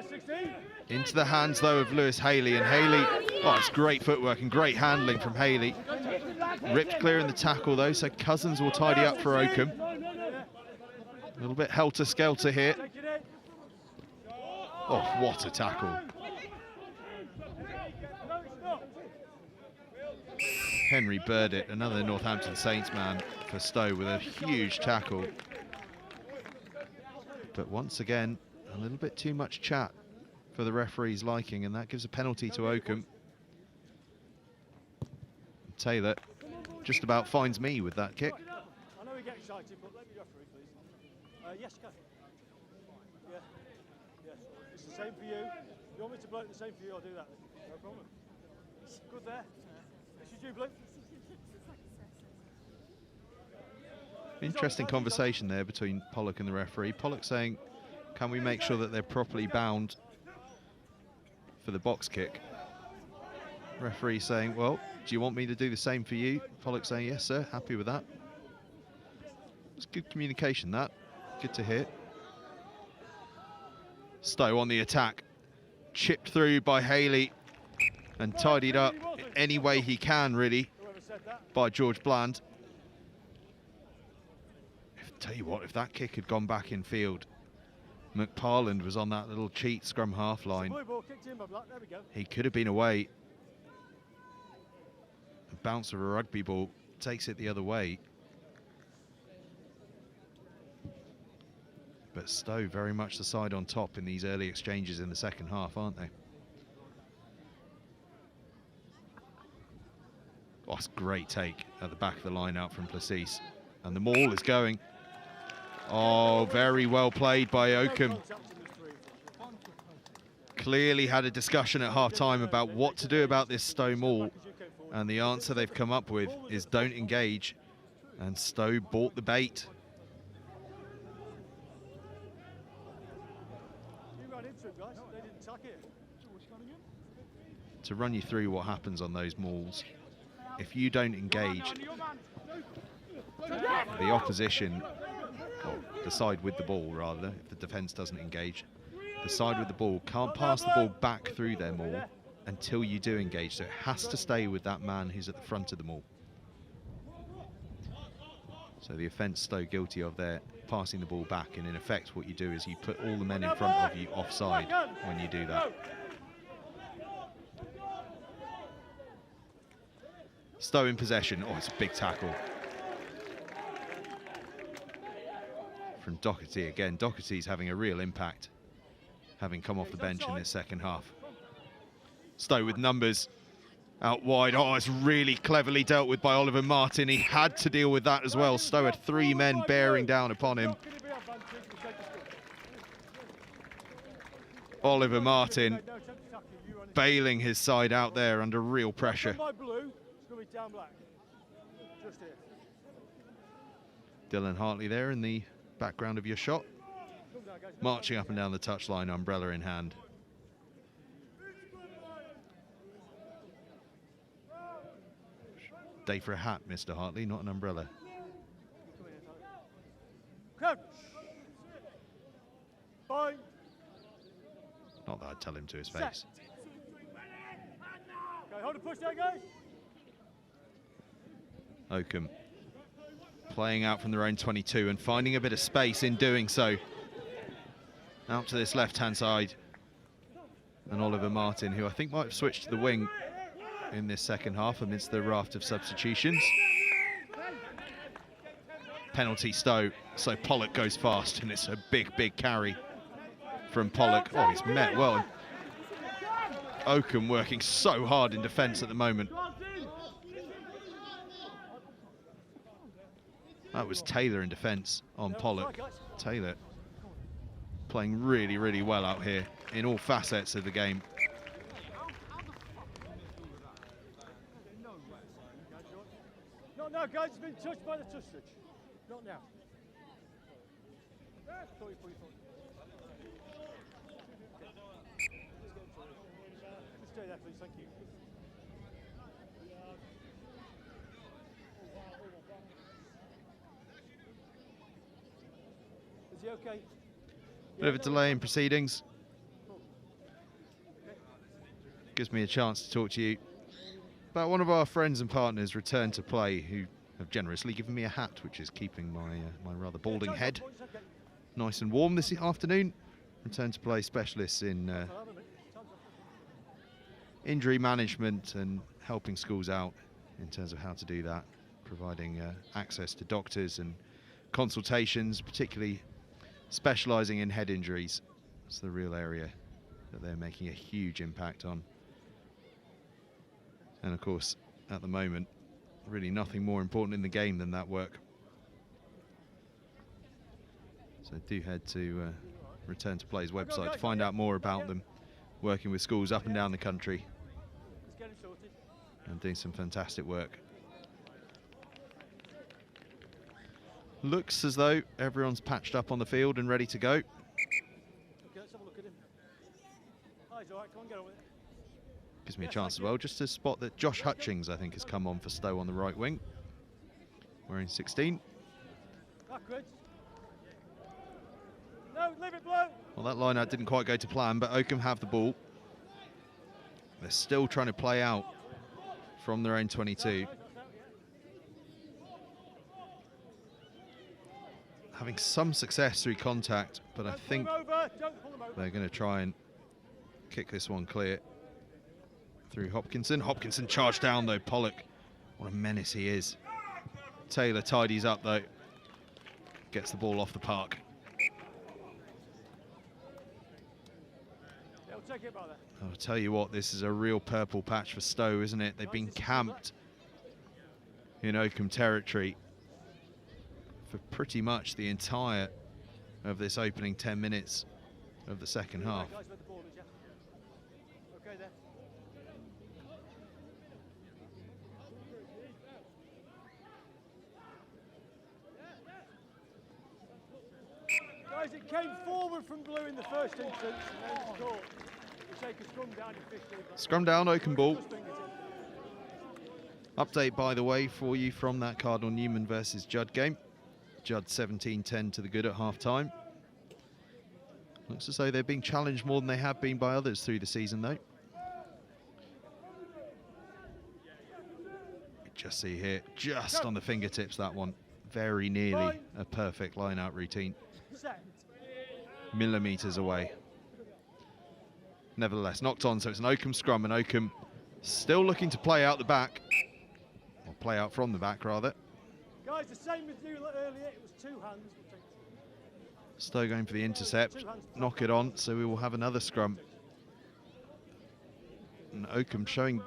Into the hands though of Lewis Haley, and Haley, oh, it's great footwork and great handling from Haley. Ripped clear in the tackle though, so Cousins will tidy up for Oakham. A little bit helter-skelter here. Oh, what a tackle. Henry Burdett, another Northampton Saints man for Stowe, with a huge tackle. But once again, a little bit too much chat for the referee's liking, and that gives a penalty to Oakham. Taylor just about finds me with that kick. I know we get excited, but let me referee, please. Yes, Kathy. Yeah. Yes. It's the same for you. You want me to blow it the same for you? I'll do that. No problem. Good there. Yes, you do, Blue. Interesting conversation there between Pollock and the referee. Pollock saying, can we make sure that they're properly bound for the box kick? Referee saying, well, do you want me to do the same for you? Pollock saying, yes, sir, happy with that. It's good communication, that. Good to hear. Stowe on the attack. Chipped through by Haley and tidied up any way he can, really, by George Bland. Tell you what, if that kick had gone back in field, McParland was on that little cheat scrum half line, he could have been away. A bounce of a rugby ball takes it the other way. But Stowe very much the side on top in these early exchanges in the second half, aren't they? Oh, it's a great take at the back of the line out from Placis. And the maul is going. Oh, very well played by Oakham. Clearly had a discussion at half-time about what to do about this Stowe maul, and the answer they've come up with is don't engage, and Stowe bought the bait. To run you through what happens on those mauls, if you don't engage, the opposition, or the side with the ball rather, if the defence doesn't engage, the side with the ball can't pass the ball back through their maul until you do engage, so it has to stay with that man who's at the front of the maul. So the offence Stowe guilty of there, passing the ball back, and in effect what you do is you put all the men in front of you offside when you do that. Stowe in possession. Oh, it's a big tackle. From Doherty again. Doherty's having a real impact, having come off the bench in this second half. Stowe with numbers out wide. Oh, it's really cleverly dealt with by Oliver Martin. He had to deal with that as well. Stowe had 3 men bearing down upon him. Oliver Martin bailing his side out there under real pressure. Dylan Hartley there in the background of your shot, marching up and down the touchline, umbrella in hand. Day for a hat, Mr. Hartley, not an umbrella. Not that I'd tell him to his face. Okay, hold the push there, guys. Oakham playing out from their own 22 and finding a bit of space in doing so. Out to this left-hand side. And Oliver Martin, who I think might have switched to the wing in this second half amidst the raft of substitutions. Penalty Stowe, so Pollock goes fast, and it's a big, big carry from Pollock. Oh, he's met well. Oakham working so hard in defence at the moment. That was Taylor in defence on Pollock. Taylor playing really, really well out here in all facets of the game. Not now, guys. It's been touched by the touch switch. Not now. Stay there, please. Thank you. Is he okay? Bit of a delay in proceedings. Gives me a chance to talk to you about one of our friends and partners return to play, who have generously given me a hat, which is keeping my rather balding head nice and warm this afternoon. Return to play specialists in injury management and helping schools out in terms of how to do that, providing access to doctors and consultations, particularly specialising in head injuries. It's the real area that they're making a huge impact on. And of course, at the moment, really nothing more important in the game than that work. So do head to Return to Play's website to find out more about them, working with schools up and down the country and doing some fantastic work. Looks as though everyone's patched up on the field and ready to go. Okay, let's have a look at him. Oh, he's all right. Come on, get on with it. Gives me a chance as well just to spot that Josh Hutchings, I think, has come on for Stowe on the right wing, wearing 16. No, leave it blow. Well, that line out didn't quite go to plan, but Oakham have the ball. They're still trying to play out from their own 22. Having some success through contact, but I think they're going to try and kick this one clear through Hopkinson. Hopkinson charged down though. Pollock, what a menace he is. Taylor tidies up though, gets the ball off the park. I'll tell you what, this is a real purple patch for Stowe, isn't it? They've been camped in Oakham territory for pretty much the entire of this opening 10 minutes of the second half. Guys, it came forward from blue in the first instance and then it's caught. We'll take a scrum down in 15. Scrum down, Oakham ball. Update, by the way, for you from that Cardinal Newman versus Judd game. Judd 17-10 to the good at half-time. Looks as though they're being challenged more than they have been by others through the season, though. Just see here, just on the fingertips, that one. Very nearly a perfect line-out routine. Millimetres away. Nevertheless, knocked on, so it's an Oakham scrum, and Oakham still looking to play out the back. play out from the back rather. Guys, the same as you earlier, it was 2 hands. We'll take two. Stowe going for the intercept, knock it on, so we will have another scrum. And Oakham showing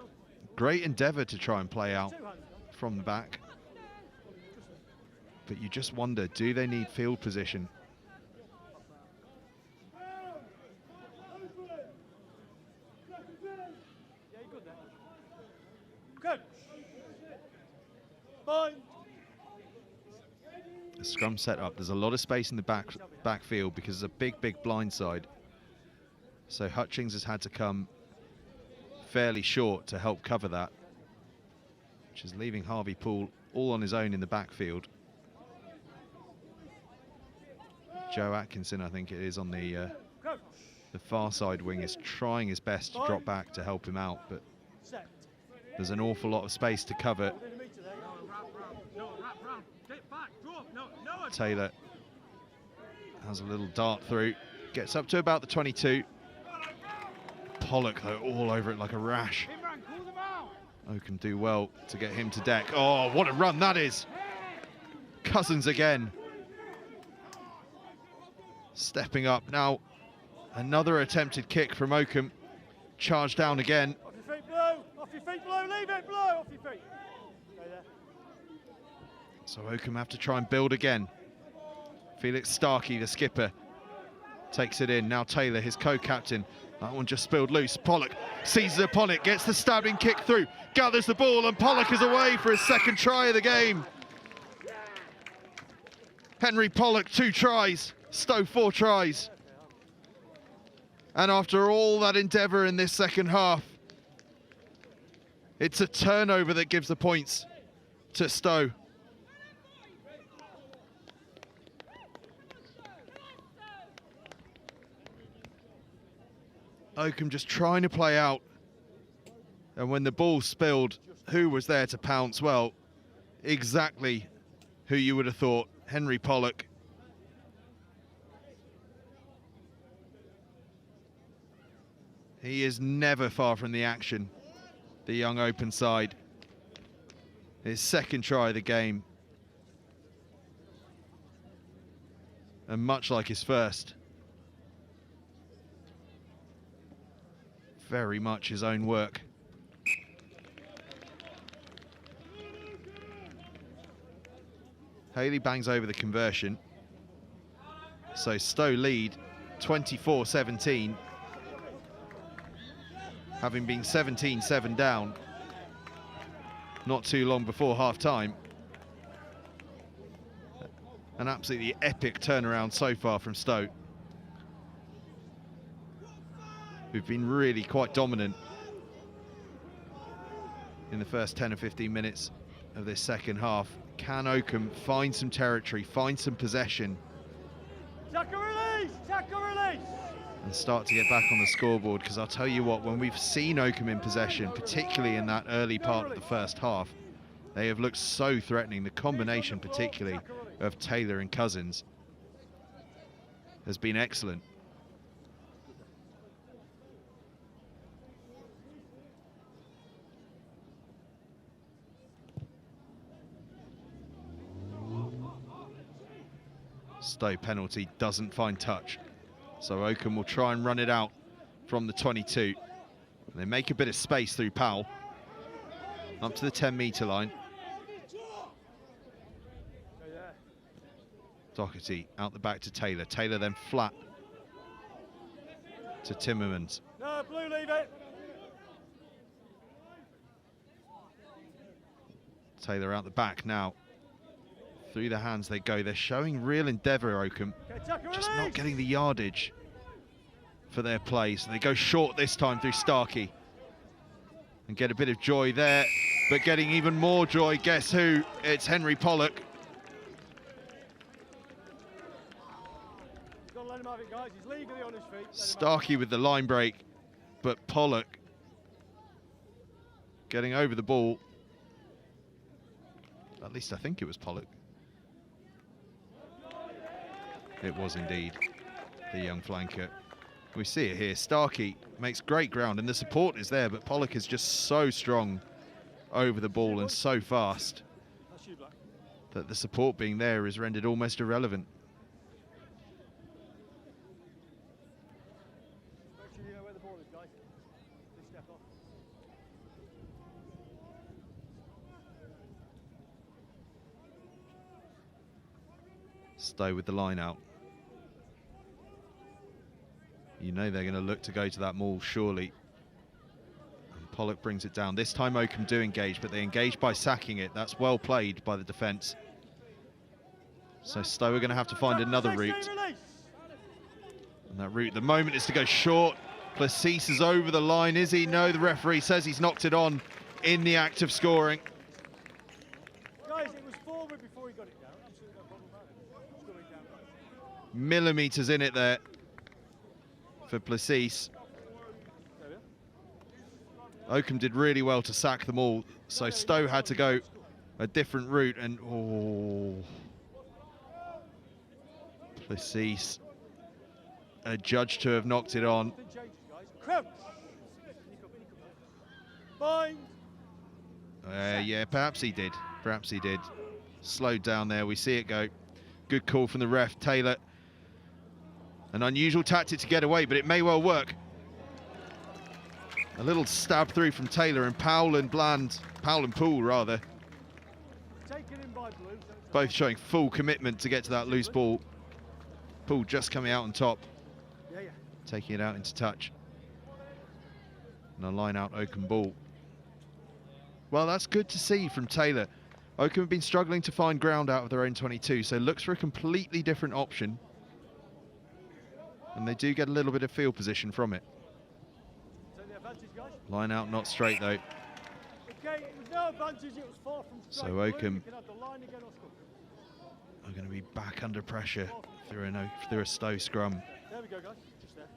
great endeavour to try and play out from the back. But you just wonder, do they need field position? Good. Fine. The scrum set up. There's a lot of space in the backfield because there's a big blind side. So Hutchings has had to come fairly short to help cover that, which is leaving Harvey Poole all on his own in the backfield. Joe Atkinson, I think it is, on the far side wing, is trying his best to drop back to help him out, but there's an awful lot of space to cover. Taylor has a little dart through, gets up to about the 22. Pollock, though, all over it like a rash. Oakham do well to get him to deck. Oh, what a run that is. Cousins again. Stepping up now. Another attempted kick from Oakham. Charge down again. Off your feet, Blue. Off your feet, Blue. Leave it, Blue. Off your feet. Stay there. So Oakham have to try and build again. Felix Starkey, the skipper, takes it in. Now Taylor, his co-captain. That one just spilled loose. Pollock seizes upon it, gets the stabbing kick through, gathers the ball, and Pollock is away for his second try of the game. Henry Pollock, 2 tries. Stowe, 4 tries. And after all that endeavour in this second half, it's a turnover that gives the points to Stowe. Oakham just trying to play out. And when the ball spilled, who was there to pounce? Well, exactly who you would have thought, Henry Pollock. He is never far from the action, the young open side. His second try of the game. And much like his first, very much his own work. Haley bangs over the conversion. So Stowe lead 24-17. Having been 17-7 down not too long before half-time. An absolutely epic turnaround so far from Stowe, who've been really quite dominant in the first 10 or 15 minutes of this second half. Can Oakham find some territory, find some possession, Tackle release! Tackle release! and start to get back on the scoreboard? Because I'll tell you what, when we've seen Oakham in possession, particularly in that early part of the first half, they have looked so threatening. The combination particularly of Taylor and Cousins has been excellent. Stowe penalty doesn't find touch, so Oakham will try and run it out from the 22. And they make a bit of space through Powell up to the 10-metre line. Doherty out the back to Taylor. Taylor then flat to Timmermans. No, Blue, leave it. Taylor out the back now. Through the hands they go. They're showing real endeavour, Oakham. Just not getting the yardage for their play. So they go short this time through Starkey. And get a bit of joy there. But getting even more joy, guess who? It's Henry Pollock. Don't let him have it, guys. He's legally on his feet. Starkey with the line break. But Pollock getting over the ball. At least I think it was Pollock. It was indeed the young flanker. We see it here. Starkey makes great ground and the support is there, but Pollock is just so strong over the ball and so fast That's you, Black. that the support being there is rendered almost irrelevant. Make sure you know where the ball is, guys. Please step off. Stowe with the line out. You know they're going to look to go to that maul, surely. And Pollock brings it down. This time Oakham do engage, but they engage by sacking it. That's well played by the defence. So Stowe are going to have to find another route. And that route, the moment, is to go short. Plessis is over the line, is he? No, the referee says he's knocked it on in the act of scoring. Guys, it was forward before he got it down. Absolutely no problem about it. It's going down. Millimetres in it there for Plessis. There we are. Oakham did really well to sack them all, so Stowe had to go a different route, and Plessis adjudged to have knocked it on. Nothing changes, guys. Crouch. Bind. Yeah, perhaps he did. Perhaps he did. Slowed down there. We see it go. Good call from the ref. Taylor. An unusual tactic to get away, but it may well work. A little stab through from Taylor, and Powell and Poole rather, Taken in by Blue. both showing full commitment to get to that loose ball. Poole just coming out on top, Yeah. taking it out into touch. And a line out Oakham ball. Well, that's good to see from Taylor. Oakham have been struggling to find ground out of their own 22, so looks for a completely different option. And they do get a little bit of field position from it. Take the advantage, guys. Line out not straight though. Okay, it was no advantage, it was far from straight. So Blue, Oakham you can have the line again or score. are going to be back under pressure through a Stowe scrum. There we go, guys. Just there.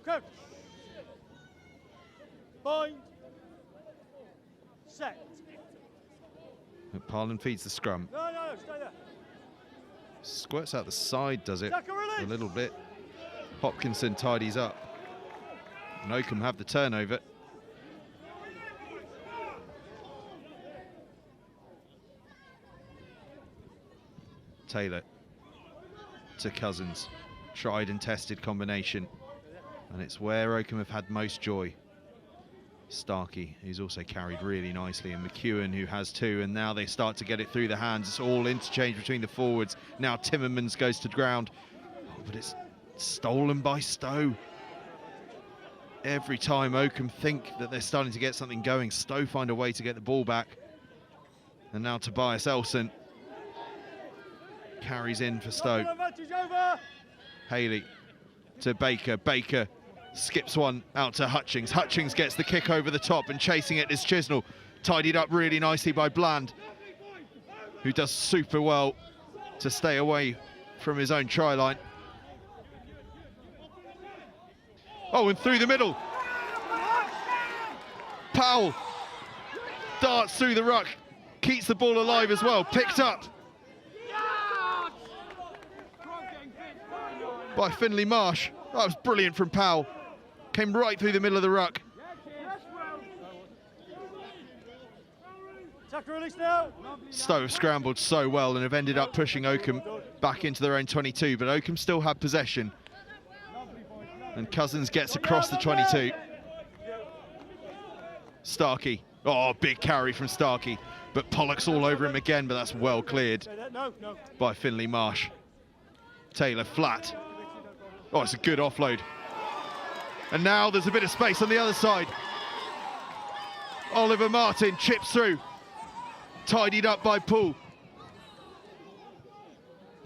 Coach. Bind. Set. Parlin feeds the scrum. No, stay there. Squirts out the side, does it? Tackle release. A little bit. Hopkinson tidies up. And Oakham have the turnover. Taylor to Cousins. Tried and tested combination. And it's where Oakham have had most joy. Starkey, who's also carried really nicely, and McEwen, who has two, and now they start to get it through the hands. It's all interchange between the forwards. Now Timmermans goes to ground, but it's stolen by Stowe. Every time Oakham think that they're starting to get something going, Stowe find a way to get the ball back. And now Tobias Elson carries in for Stowe. Haley to Baker. Baker skips one out to Hutchings. Hutchings gets the kick over the top, and chasing it is Chisnell. Tidied up really nicely by Bland, who does super well to stay away from his own try line. Oh, and through the middle. Powell darts through the ruck, keeps the ball alive as well, picked up by Finley Marsh. That was brilliant from Powell. Came right through the middle of the ruck. Stowe have scrambled so well and have ended up pushing Oakham back into their own 22, but Oakham still had possession. And Cousins gets across the 22. Starkey. Oh, big carry from Starkey. But Pollock's all over him again, but that's well cleared by Finley Marsh. Taylor flat. Oh, it's a good offload. And now there's a bit of space on the other side. Oliver Martin chips through. Tidied up by Poole.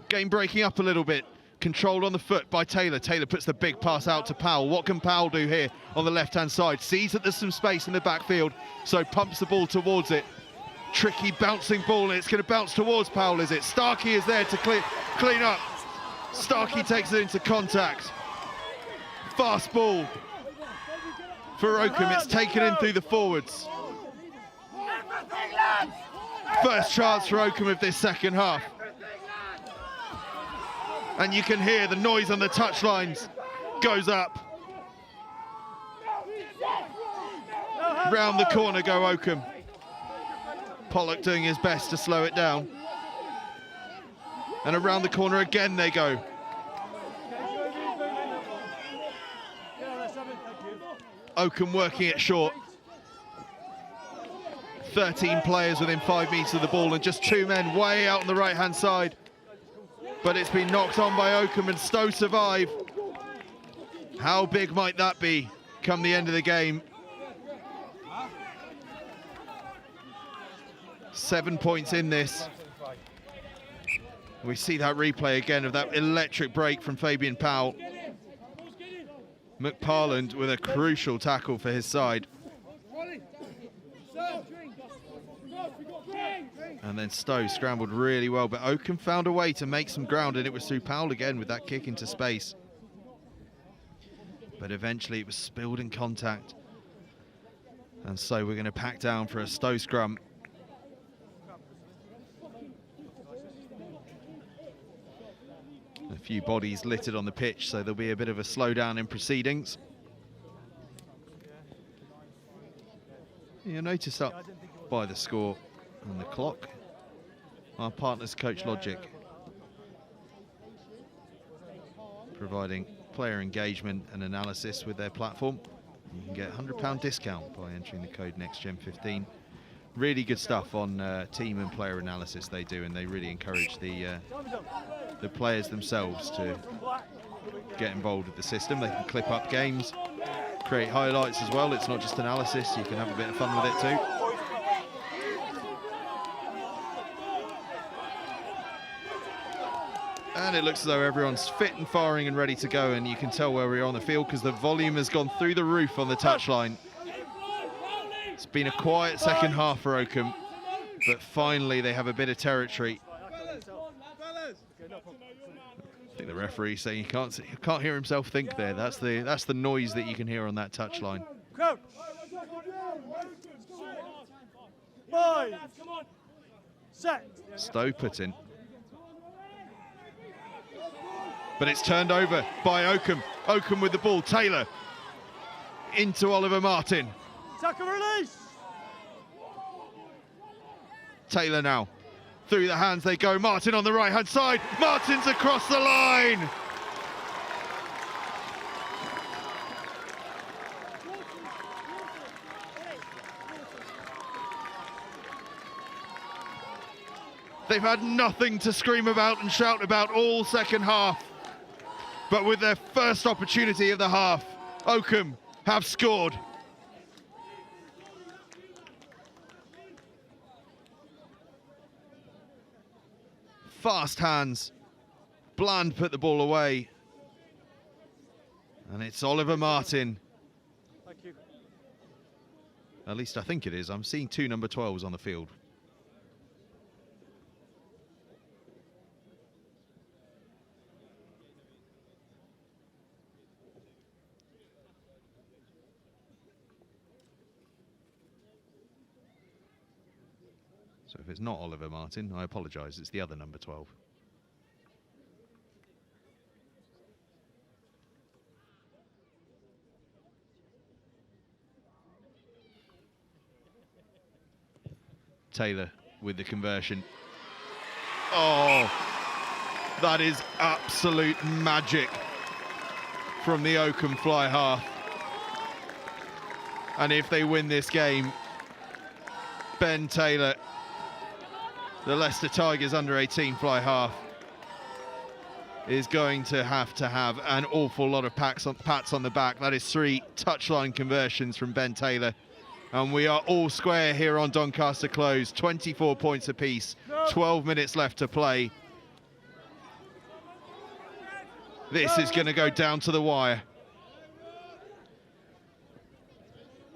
Game breaking up a little bit. Controlled on the foot by Taylor. Taylor puts the big pass out to Powell. What can Powell do here on the left-hand side? Sees that there's some space in the backfield, so pumps the ball towards it. Tricky bouncing ball, and it's going to bounce towards Powell, is it? Starkey is there to clean up. Starkey takes it into contact. Fast ball for Oakham. It's taken in through the forwards. First chance for Oakham of this second half. And you can hear the noise on the touchlines goes up. Round the corner go Oakham. Pollock doing his best to slow it down. And around the corner again they go. Oakham working it short. 13 players within 5 meters of the ball and just 2 men way out on the right-hand side. But it's been knocked on by Oakham and Stowe survive. How big might that be come the end of the game? 7 points in this. We see that replay again of that electric break from Fabian Powell. McParland with a crucial tackle for his side. And then Stowe scrambled really well, but Oakham found a way to make some ground, and it was through Powell again with that kick into space. But eventually it was spilled in contact. And so we're going to pack down for a Stowe scrum. A few bodies littered on the pitch, so there'll be a bit of a slowdown in proceedings. You'll notice up by the score and the clock, our partners Coach Logic, providing player engagement and analysis with their platform. You can get a £100 discount by entering the code NextGen15. Really good stuff on team and player analysis they do, and they really encourage the players themselves to get involved with the system. They can clip up games, create highlights as well. It's not just analysis, you can have a bit of fun with it too. And it looks as though everyone's fit and firing and ready to go, and you can tell where we are on the field because the volume has gone through the roof on the touchline. It's been a quiet second half for Oakham, but finally they have a bit of territory. I think the referee saying he can't hear himself think there. That's the noise that you can hear on that touchline. Stowe put in. But it's turned over by Oakham. Oakham with the ball. Taylor into Oliver Martin. Tackle release. Taylor now. Through the hands they go. Martin on the right-hand side. Martin's across the line. They've had nothing to scream about and shout about all second half. But with their first opportunity of the half, Oakham have scored. Fast hands. Bland put the ball away. And it's Oliver Martin. Thank you. At least I think it is. I'm seeing 2 number 12s on the field. So if it's not Oliver Martin, I apologise, it's the other number 12. Taylor with the conversion. Oh, that is absolute magic from the Oakham fly half. And if they win this game, Ben Taylor, the Leicester Tigers under-18 fly half, is going to have an awful lot of pats on the back. That is 3 touchline conversions from Ben Taylor. And we are all square here on Doncaster Close. 24 points apiece, 12 minutes left to play. This is going to go down to the wire.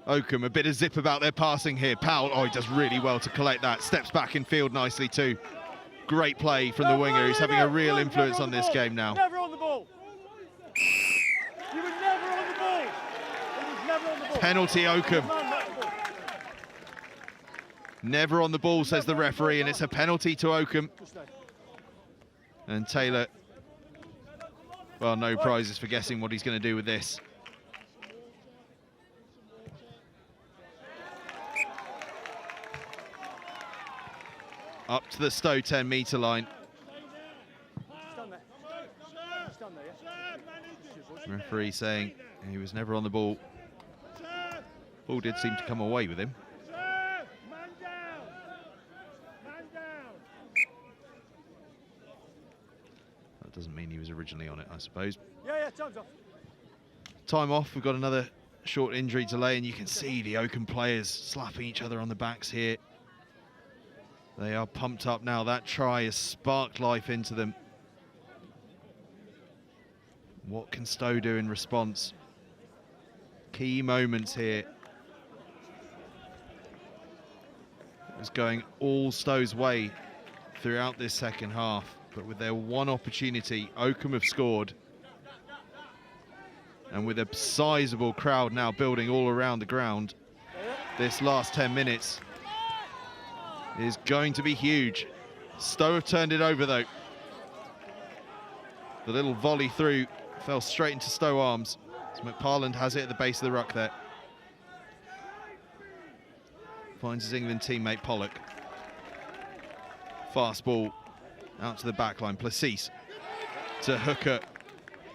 Oakham, a bit of zip about their passing here. Powell, oh, he does really well to collect that. Steps back in field nicely too. Great play from the winger, who's having a real influence on this game now. Never on the ball. You were never on the ball. He was never on the ball. Penalty Oakham. Never on the ball, says the referee, and it's a penalty to Oakham. And Taylor, well, no prizes for guessing what he's going to do with this. Up to the Stowe 10-metre line. Referee saying he was never on the ball. Ball did seem to come away with him. That doesn't mean he was originally on it, I suppose. Yeah, time's off. Time off. We've got another short injury delay, and you can see the Oakham players slapping each other on the backs here. They are pumped up now. That try has sparked life into them. What can Stowe do in response? Key moments here. It was going all Stowe's way throughout this second half, but with their one opportunity, Oakham have scored. And with a sizable crowd now building all around the ground, this last 10 minutes is going to be huge. Stowe have turned it over though. The little volley through fell straight into Stowe arms. So McParland has it at the base of the ruck there. Finds his England teammate Pollock. Fast ball out to the back line. Placis to hooker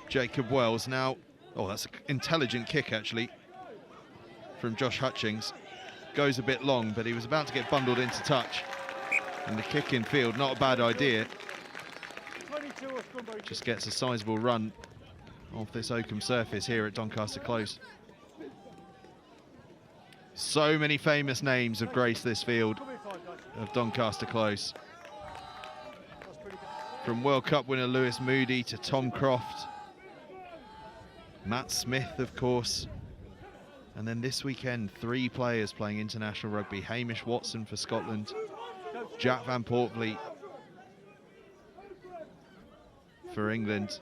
Jacob Wells. Now, oh, that's an intelligent kick actually from Josh Hutchings. Goes a bit long, but he was about to get bundled into touch. And the kick in field, not a bad idea. Just gets a sizable run off this Oakham surface here at Doncaster Close. So many famous names have graced this field of Doncaster Close. From World Cup winner Lewis Moody to Tom Croft, Matt Smith, of course. And then this weekend, 3 players playing international rugby. Hamish Watson for Scotland, Jack Van Portvliet for England,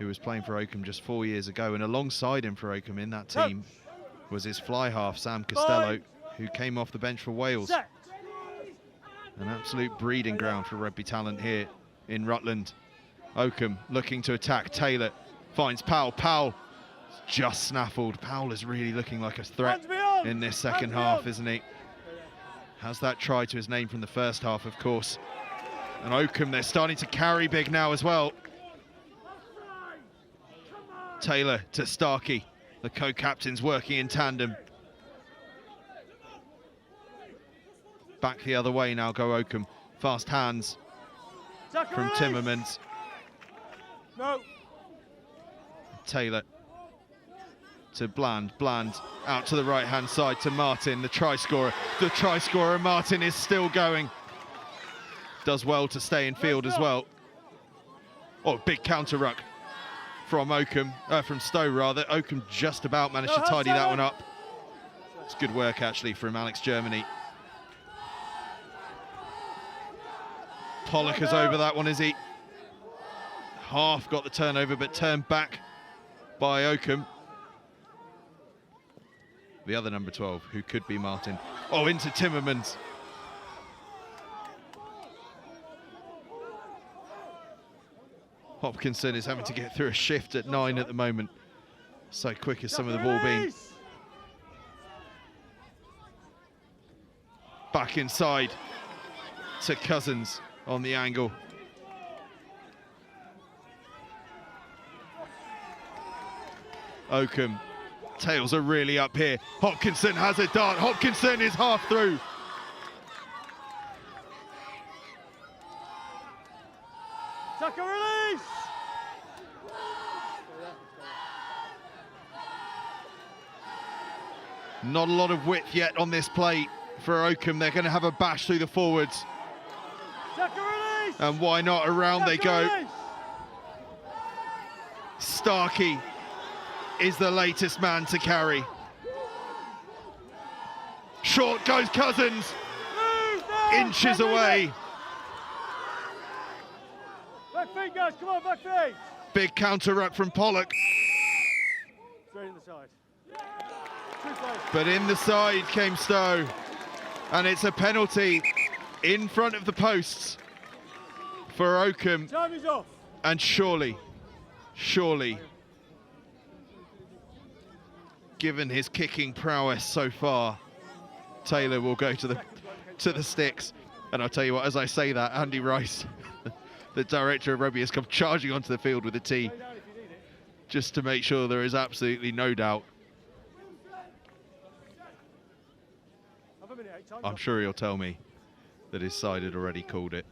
who was playing for Oakham just 4 years ago, and alongside him for Oakham in that team was his fly half, Sam Costello, who came off the bench for Wales. An absolute breeding ground for rugby talent here in Rutland. Oakham looking to attack. Taylor finds Powell. Powell just snaffled. Powell is really looking like a threat in this second half, isn't he? Has that try to his name from the first half, of course. And Oakham, they're starting to carry big now as well. Taylor to Starkey. The co-captains working in tandem. Back the other way now go Oakham. Fast hands from Timmermans. No. Taylor to Bland. Bland out to the right-hand side to Martin, the try scorer. The try scorer, Martin, is still going. Does well to stay in field as well. Oh, big counter ruck from Oakham, from Stowe rather. Oakham just about managed to tidy that one up. It's good work actually from Alex Germany. Pollock is over that one, is he? Half got the turnover, but turned back by Oakham. The other number 12, who could be Martin. Oh, into Timmermans. Hopkinson is having to get through a shift at 9 at the moment. So quick as some of the ball been. Back inside to Cousins on the angle. Oakham, tails are really up here. Hopkinson has a dart. Hopkinson is half through. Tucker release! Not a lot of width yet on this play for Oakham. They're going to have a bash through the forwards. Tucker release! And why not? Around they go. Starkey is the latest man to carry. Short goes Cousins. Inches away. Back feet, guys, come on, back feet. Big counter ruck from Pollock. Straight in the side. But in the side came Stowe. And it's a penalty in front of the posts for Oakham. Time is off. And surely, given his kicking prowess so far, Taylor will go to the sticks. And I'll tell you what, as I say that, Andy Rice, the director of rugby, has come charging onto the field with a tee, just to make sure there is absolutely no doubt. I'm sure he'll tell me that his side had already called it.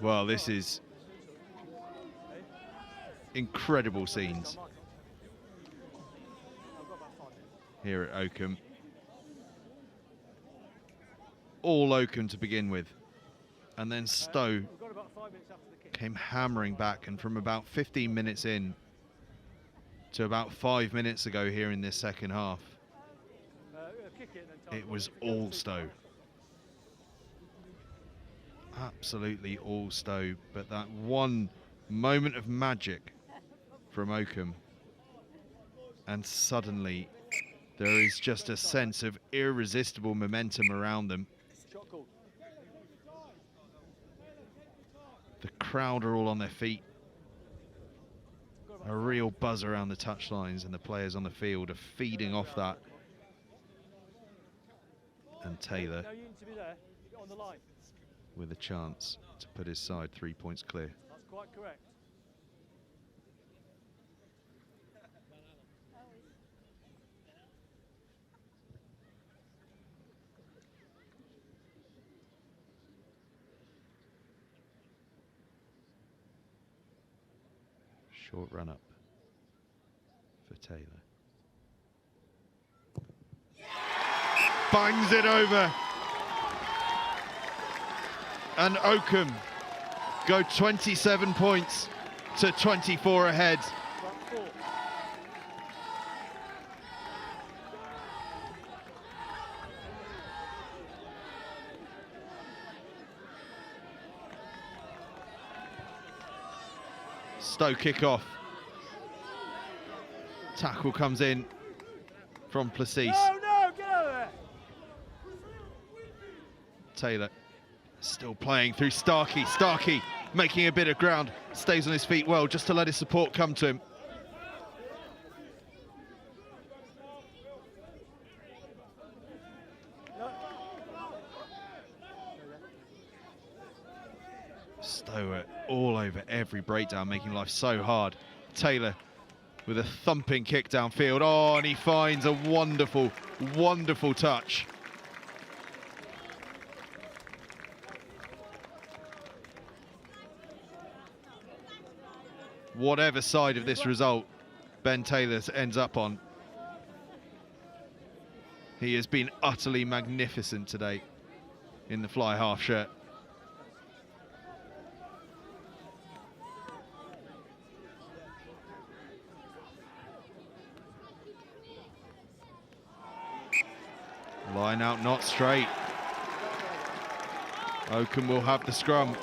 Well, this is incredible scenes here at Oakham. All Oakham to begin with. And then Stowe came hammering back, and from about 15 minutes in to about 5 minutes ago here in this second half, it was all Stowe. Absolutely all Stowe, but that one moment of magic from Oakham, and suddenly there is just a sense of irresistible momentum around them. The crowd are all on their feet. A real buzz around the touchlines, and the players on the field are feeding off that. And Taylor with a chance to put his side 3 points clear. That's quite correct. Short run up for Taylor. Bangs it over. And Oakham go 27 points to 24 ahead. Stowe kick off. Tackle comes in from Placis. No, get out of there. Taylor still playing through Starkey. Starkey making a bit of ground, stays on his feet well just to let his support come to him. Stowe all over every breakdown, making life so hard. Taylor with a thumping kick downfield. Oh, and he finds a wonderful, wonderful touch. Whatever side of this result Ben Taylor ends up on, he has been utterly magnificent today in the fly half shirt. Line out, not straight. Oakham will have the scrum.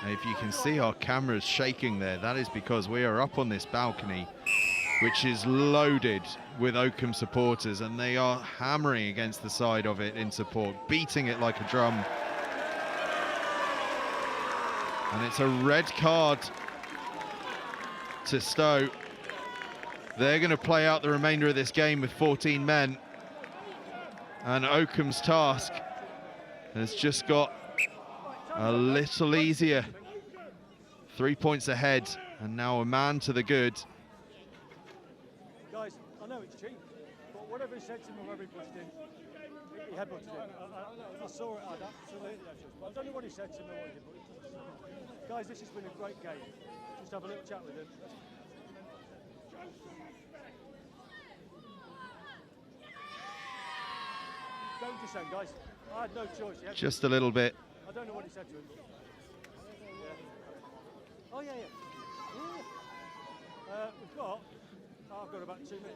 If you can see our cameras shaking there, that is because we are up on this balcony, which is loaded with Oakham supporters, and they are hammering against the side of it in support, beating it like a drum. And it's a red card to Stowe. They're going to play out the remainder of this game with 14 men. And Oakham's task has just got a little easier. 3 points ahead, and now a man to the good. Guys, I know it's cheap, but whatever he said to him, whatever he pushed in, he headbutted it. I saw it, I'd absolutely. I don't know what he said to him or what he did, but guys, this has been a great game. Just have a little chat with him. Don't descend, guys. I had no choice. Just a little bit. I don't know what he said to him. But oh yeah. We've got. I've got about 2 minutes.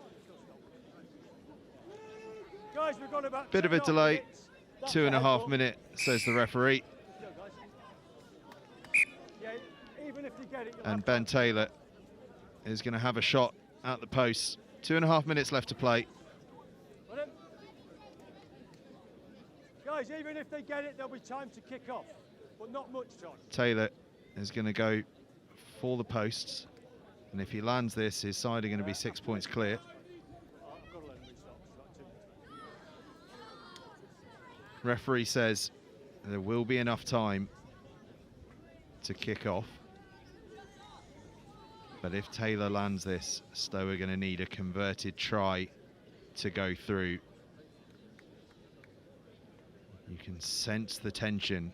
Guys, we've got about Bit of a 2.5 delay, minutes. That's 2.5 the minute, says the referee. Let's go, guys. Yeah, even if you get it, you'll And have Ben time. Taylor is going to have a shot at the post. 2.5 minutes left to play. Well, guys, even if they get it, there'll be time to kick off, but not much time. Taylor is going to go for the posts. And if he lands this, his side are going to be 6 points clear. I've got to let him restart. It's like 2 minutes. Referee says there will be enough time to kick off. But if Taylor lands this, Stowe are going to need a converted try to go through. You can sense the tension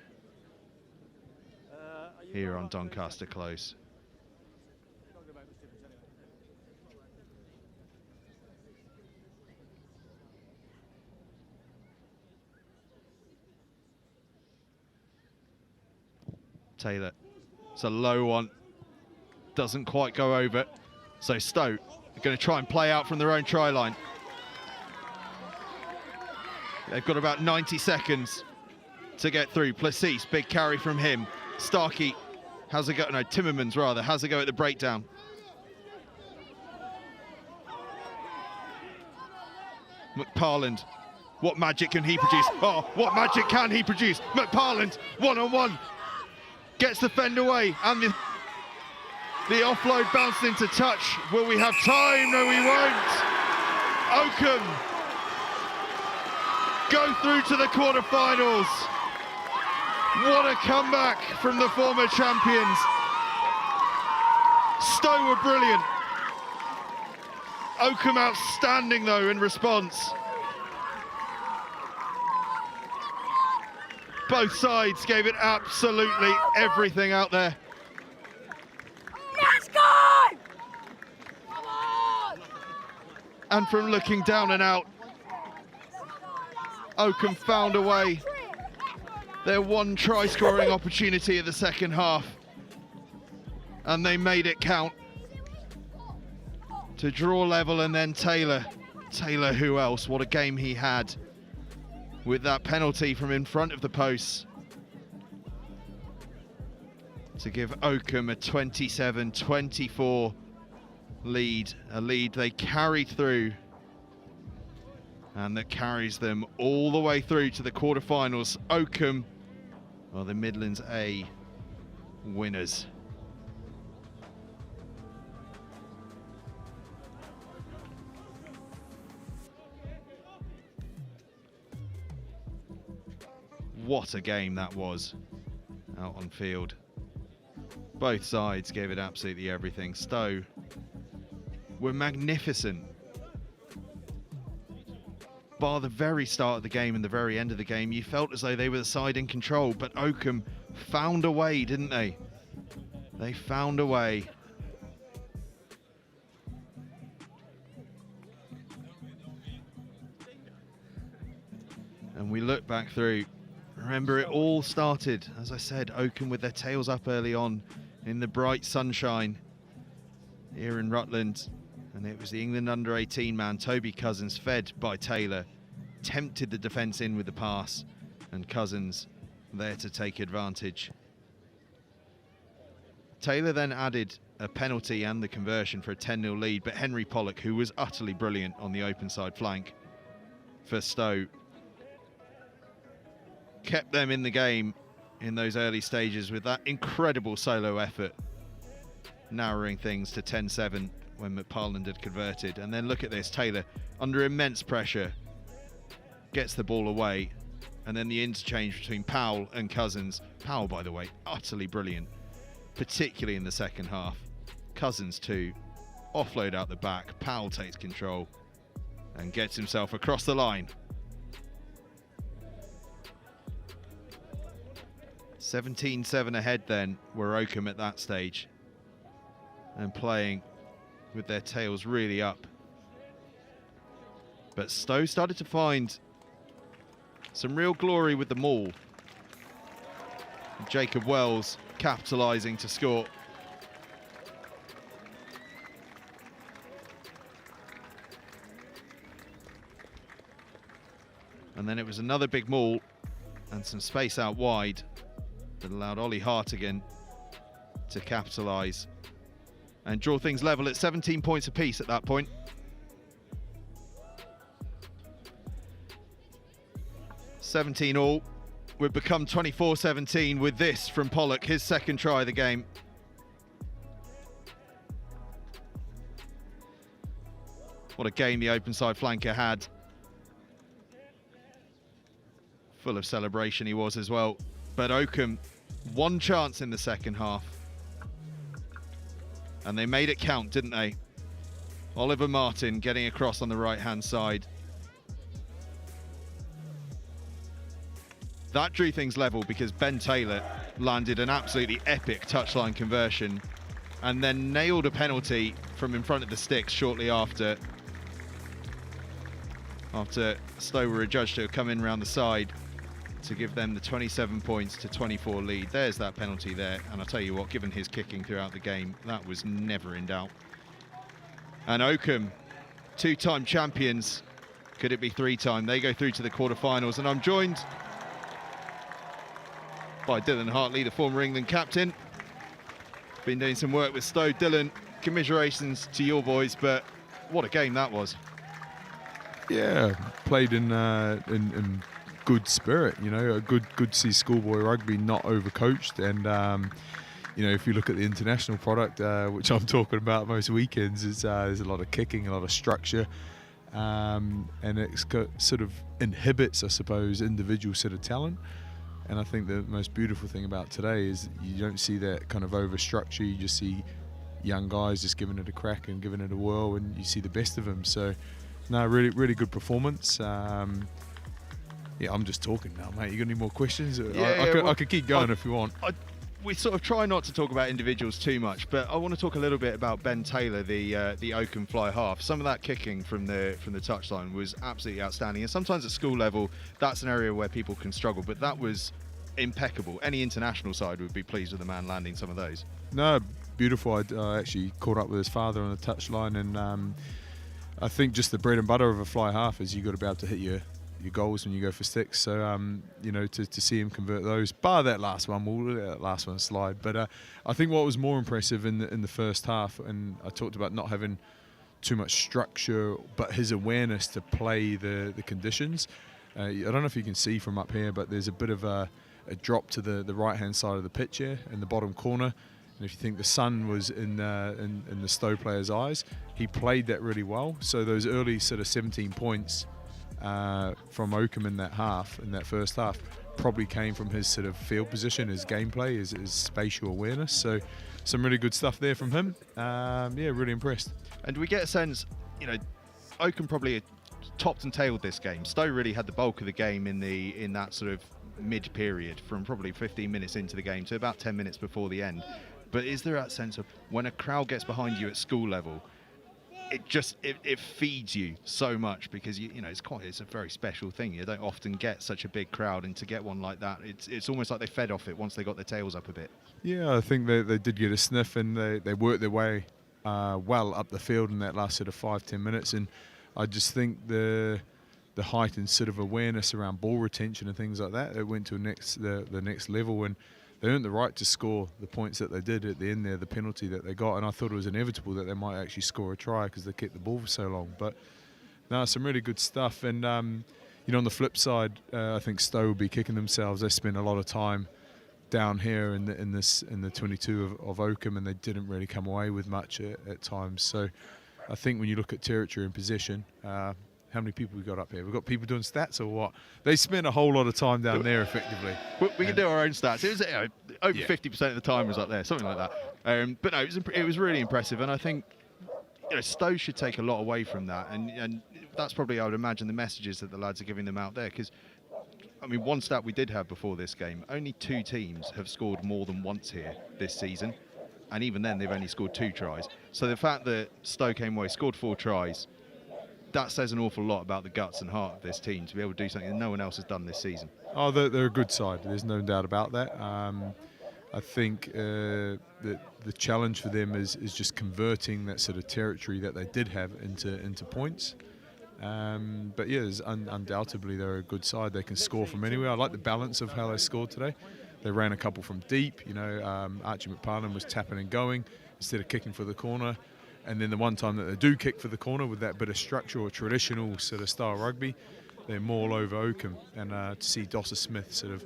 here on Doncaster Close. Not gonna make much difference anyway. Taylor, it's a low one, doesn't quite go over. So Stowe are going to try and play out from their own try line. They've got about 90 seconds to get through. Placis, big carry from him. Starkey has a go, no, Timmermans rather, has a go at the breakdown. McParland, what magic can he produce? Oh, what magic can he produce? McParland, one-on-one, gets the fend away, and the offload bounced into touch. Will we have time? No, we won't. Oakham go through to the quarterfinals. What a comeback from the former champions. Stowe were brilliant. Oakham outstanding though in response. Both sides gave it absolutely everything out there. Let's go! Come on! And from looking down and out, Oakham found a way. Their one try scoring opportunity of the second half, and they made it count to draw level. And then Taylor, who else? What a game he had with that penalty from in front of the posts to give Oakham a 27-24 lead, a lead they carried through and that carries them all the way through to the quarterfinals. Oakham are the Midlands A winners. What a game that was out on field. Both sides gave it absolutely everything. Stowe were magnificent, bar the very start of the game and the very end of the game. You felt as though they were the side in control, but Oakham found a way, didn't they? They found a way. And we look back through. Remember, it all started, as I said, Oakham with their tails up early on in the bright sunshine here in Rutland. And it was the England under-18 man, Toby Cousins, fed by Taylor, tempted the defence in with the pass, and Cousins there to take advantage. Taylor then added a penalty and the conversion for a 10-0 lead, but Henry Pollock, who was utterly brilliant on the open side flank for Stowe, kept them in the game in those early stages with that incredible solo effort, narrowing things to 10-7 when McParland had converted. And then look at this, Taylor under immense pressure gets the ball away, and then the interchange between Powell and Cousins. Powell, by the way, utterly brilliant, particularly in the second half. Cousins too, offload out the back, Powell takes control and gets himself across the line. 17-7 ahead then were Oakham at that stage, and playing with their tails really up. But Stowe started to find some real glory with the maul. Jacob Wells capitalising to score. And then it was another big maul and some space out wide that allowed Ollie Hartigan to capitalise and draw things level at 17 points apiece at that point. $17 all. We've become 24-17 with this from Pollock, his second try of the game. What a game the open side flanker had. Full of celebration he was as well. But Oakham, one chance in the second half. And they made it count, didn't they? Oliver Martin getting across on the right-hand side. That drew things level because Ben Taylor landed an absolutely epic touchline conversion and then nailed a penalty from in front of the sticks shortly after Stowe were adjudged to have come in round the side to give them the 27 points to 24 lead. There's that penalty there, and I'll tell you what, given his kicking throughout the game, that was never in doubt. And Oakham, two-time champions, could it be three-time? They go through to the quarterfinals, and I'm joined by Dylan Hartley, the former England captain. Been doing some work with Stowe. Dylan, commiserations to your boys, but what a game that was. Yeah, played in good spirit, you know, good to see schoolboy rugby not overcoached. And you know, if you look at the international product, which I'm talking about most weekends, there's a lot of kicking, a lot of structure, and it sort of inhibits, I suppose, individual sort of talent. And I think the most beautiful thing about today is you don't see that kind of over structure. You just see young guys just giving it a crack and giving it a whirl, and you see the best of them. So no, really good performance. Yeah, I'm just talking now, mate. You got any more questions? I could keep going if you want. We sort of try not to talk about individuals too much, but I want to talk a little bit about Ben Taylor, the Oakham fly half. Some of that kicking from the touchline was absolutely outstanding, and sometimes at school level that's an area where people can struggle, but that was impeccable. Any international side would be pleased with the man landing some of those. No, beautiful. I actually caught up with his father on the touchline, and I think just the bread and butter of a fly half is you got to be able to hit your goals when you go for sticks. So you know, to see him convert those, bar that last one, we'll let that last one slide. But I think what was more impressive in the first half, and I talked about not having too much structure, but his awareness to play the conditions. I don't know if you can see from up here, but there's a bit of a drop to the right hand side of the pitch here in the bottom corner. And if you think the sun was in the Stowe player's eyes, he played that really well. So those early sort of 17 points from Oakham in that first half, probably came from his sort of field position, his gameplay, his spatial awareness. So some really good stuff there from him. Yeah, really impressed. And we get a sense, you know, Oakham probably topped and tailed this game. Stowe really had the bulk of the game in that sort of mid-period, from probably 15 minutes into the game to about 10 minutes before the end. But is there that sense of when a crowd gets behind you at school level, it feeds you so much, because you know it's a very special thing. You don't often get such a big crowd, and to get one like that, it's almost like they fed off it once they got their tails up a bit. Yeah, I think they did get a sniff, and they worked their way well up the field in that last sort of 5-10 minutes. And I just think the heightened sort of awareness around ball retention and things like that, it went to the next level, and they earned the right to score the points that they did at the end there, the penalty that they got. And I thought it was inevitable that they might actually score a try because they kept the ball for so long. But no, some really good stuff. And you know, on the flip side, I think Stowe will be kicking themselves. They spent a lot of time down here in the 22 of Oakham, and they didn't really come away with much at times. So I think when you look at territory and possession, how many people we got up here? We've got people doing stats or what? They spent a whole lot of time down there effectively. We can do our own stats. It was over 50% of the time was up there, something like that. But no, it was really impressive, and I think Stowe should take a lot away from that, and that's probably, I would imagine, the messages that the lads are giving them out there. Because I mean, one stat we did have before this game: only 2 teams have scored more than once here this season, and even then they've only scored 2 tries. So the fact that Stowe came away, scored 4 tries, that says an awful lot about the guts and heart of this team to be able to do something that no one else has done this season. Oh, they're a good side. There's no doubt about that. I think that the challenge for them is just converting that sort of territory that they did have into points. But yeah, undoubtedly they're a good side. They can score from anywhere. I like the balance of how they scored today. They ran a couple from deep. Archie McParlin was tapping and going instead of kicking for the corner. And then the one time that they do kick for the corner with that bit of structure or traditional sort of style rugby, they're maul over Oakham. And to see Dosser Smith sort of,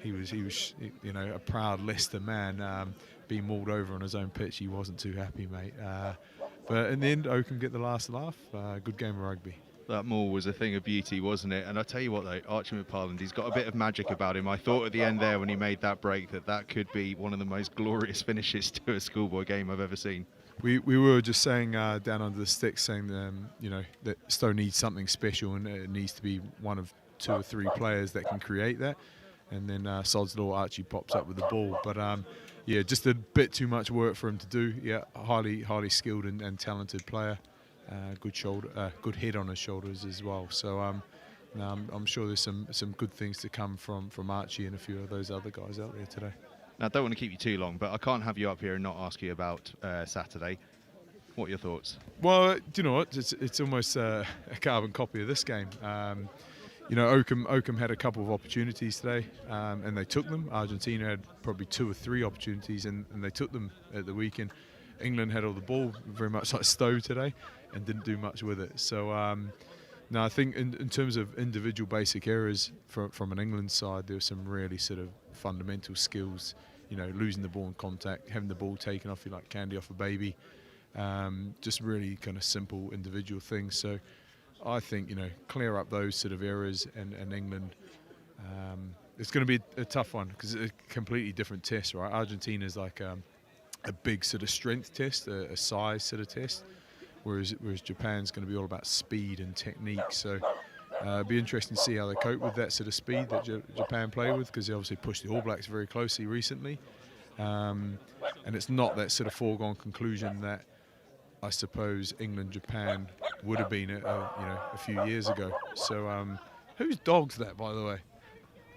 he was a proud Leicester man, being mauled over on his own pitch. He wasn't too happy, mate. But in the end, Oakham get the last laugh. Good game of rugby. That maul was a thing of beauty, wasn't it? And I tell you what, though, Archie McParland, he's got a bit of magic about him. I thought at the end there when he made that break that could be one of the most glorious finishes to a schoolboy game I've ever seen. We were just saying down under the sticks, saying that Stowe needs something special, and it needs to be one of 2 or 3 players that can create that. And then Sod's Law, Archie pops up with the ball. But yeah, just a bit too much work for him to do. Yeah, highly skilled and talented player. Good shoulder, good head on his shoulders as well. So I'm sure there's some good things to come from Archie and a few of those other guys out there today. Now, I don't want to keep you too long, but I can't have you up here and not ask you about Saturday. What are your thoughts? Well, do you know what? It's almost a carbon copy of this game. Oakham had a couple of opportunities today, and they took them. Argentina had probably 2 or 3 opportunities, and they took them at the weekend. England had all the ball, very much like Stowe today, and didn't do much with it. So, no, I think in terms of individual basic errors from an England side, there were some really sort of fundamental skills. Losing the ball in contact, having the ball taken off you like candy off a baby. Just really kind of simple individual things. So I think, clear up those sort of errors, and England, it's going to be a tough one because it's a completely different test, right? Argentina is like a big sort of strength test, a size sort of test, whereas Japan's going to be all about speed and technique. So it'll be interesting to see how they cope with that sort of speed that Japan play with, because they obviously pushed the All Blacks very closely recently. And it's not that sort of foregone conclusion that I suppose England-Japan would have been a few years ago. So whose dog's that, by the way?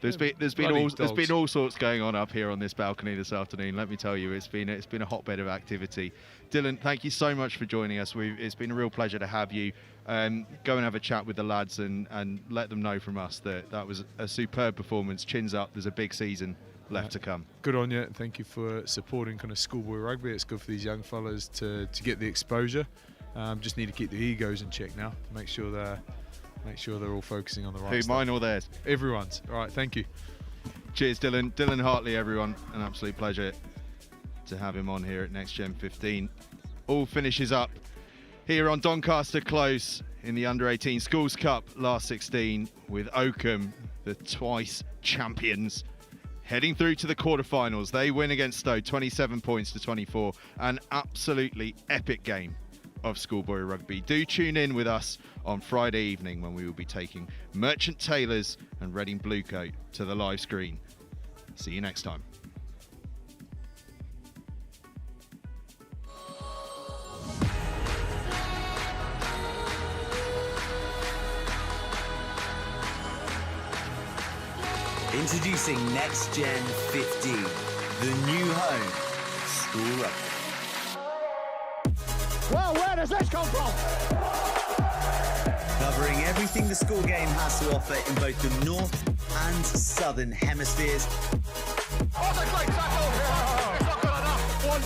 There's been all sorts going on up here on this balcony this afternoon. Let me tell you, it's been a hotbed of activity. Dylan, thank you so much for joining us. It's been a real pleasure to have you. Go and have a chat with the lads and let them know from us that was a superb performance. Chins up. There's a big season left to come. Good on you. Thank you for supporting kind of schoolboy rugby. It's good for these young fellas to get the exposure. Just need to keep the egos in check now. Make sure they're all focusing on the right stuff. Mine or theirs? Everyone's. All right, thank you. Cheers, Dylan. Dylan Hartley, everyone. An absolute pleasure to have him on here at Next Gen 15. All finishes up here on Doncaster Close in the Under-18 Schools Cup last 16 with Oakham, the twice champions, heading through to the quarterfinals. They win against Stowe, 27 points to 24. An absolutely epic game of schoolboy rugby. Do tune in with us on Friday evening when we will be taking Merchant Taylors and Reading Bluecoat to the live screen. See you next time. Introducing Next Gen 15, the new home of school rugby. Well, where does this come from? Covering everything the school game has to offer in both the north and southern hemispheres. What a great tackle! It's not good enough.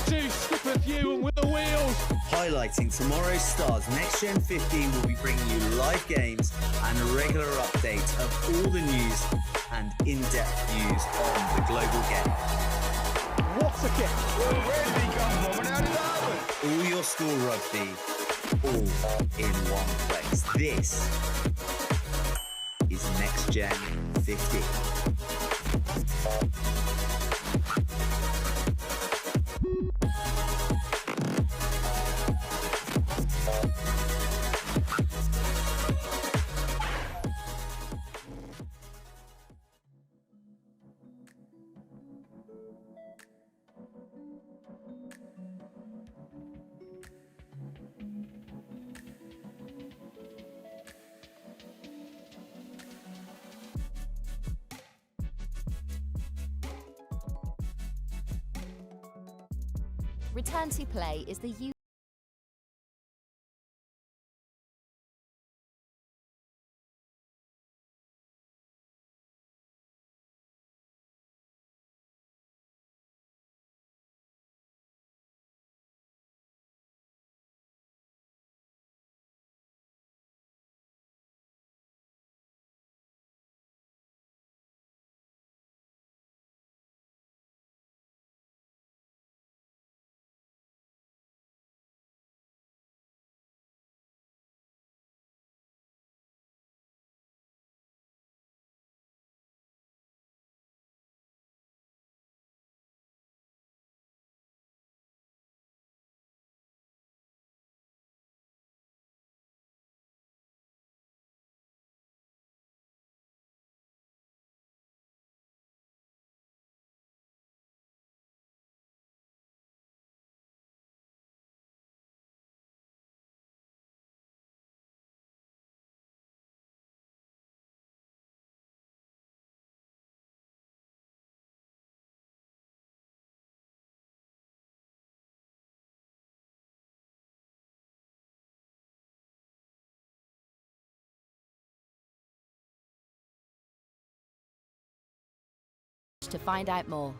1-2, skip a few and with the wheels. Highlighting tomorrow's stars, Next Gen 15 will be bringing you live games and a regular update of all the news and in-depth views on the global game. What's a kick? Where did he come from and how did that happen? All your school rugby, all in one place. This is Next Gen 15. Return to Play is the to find out more.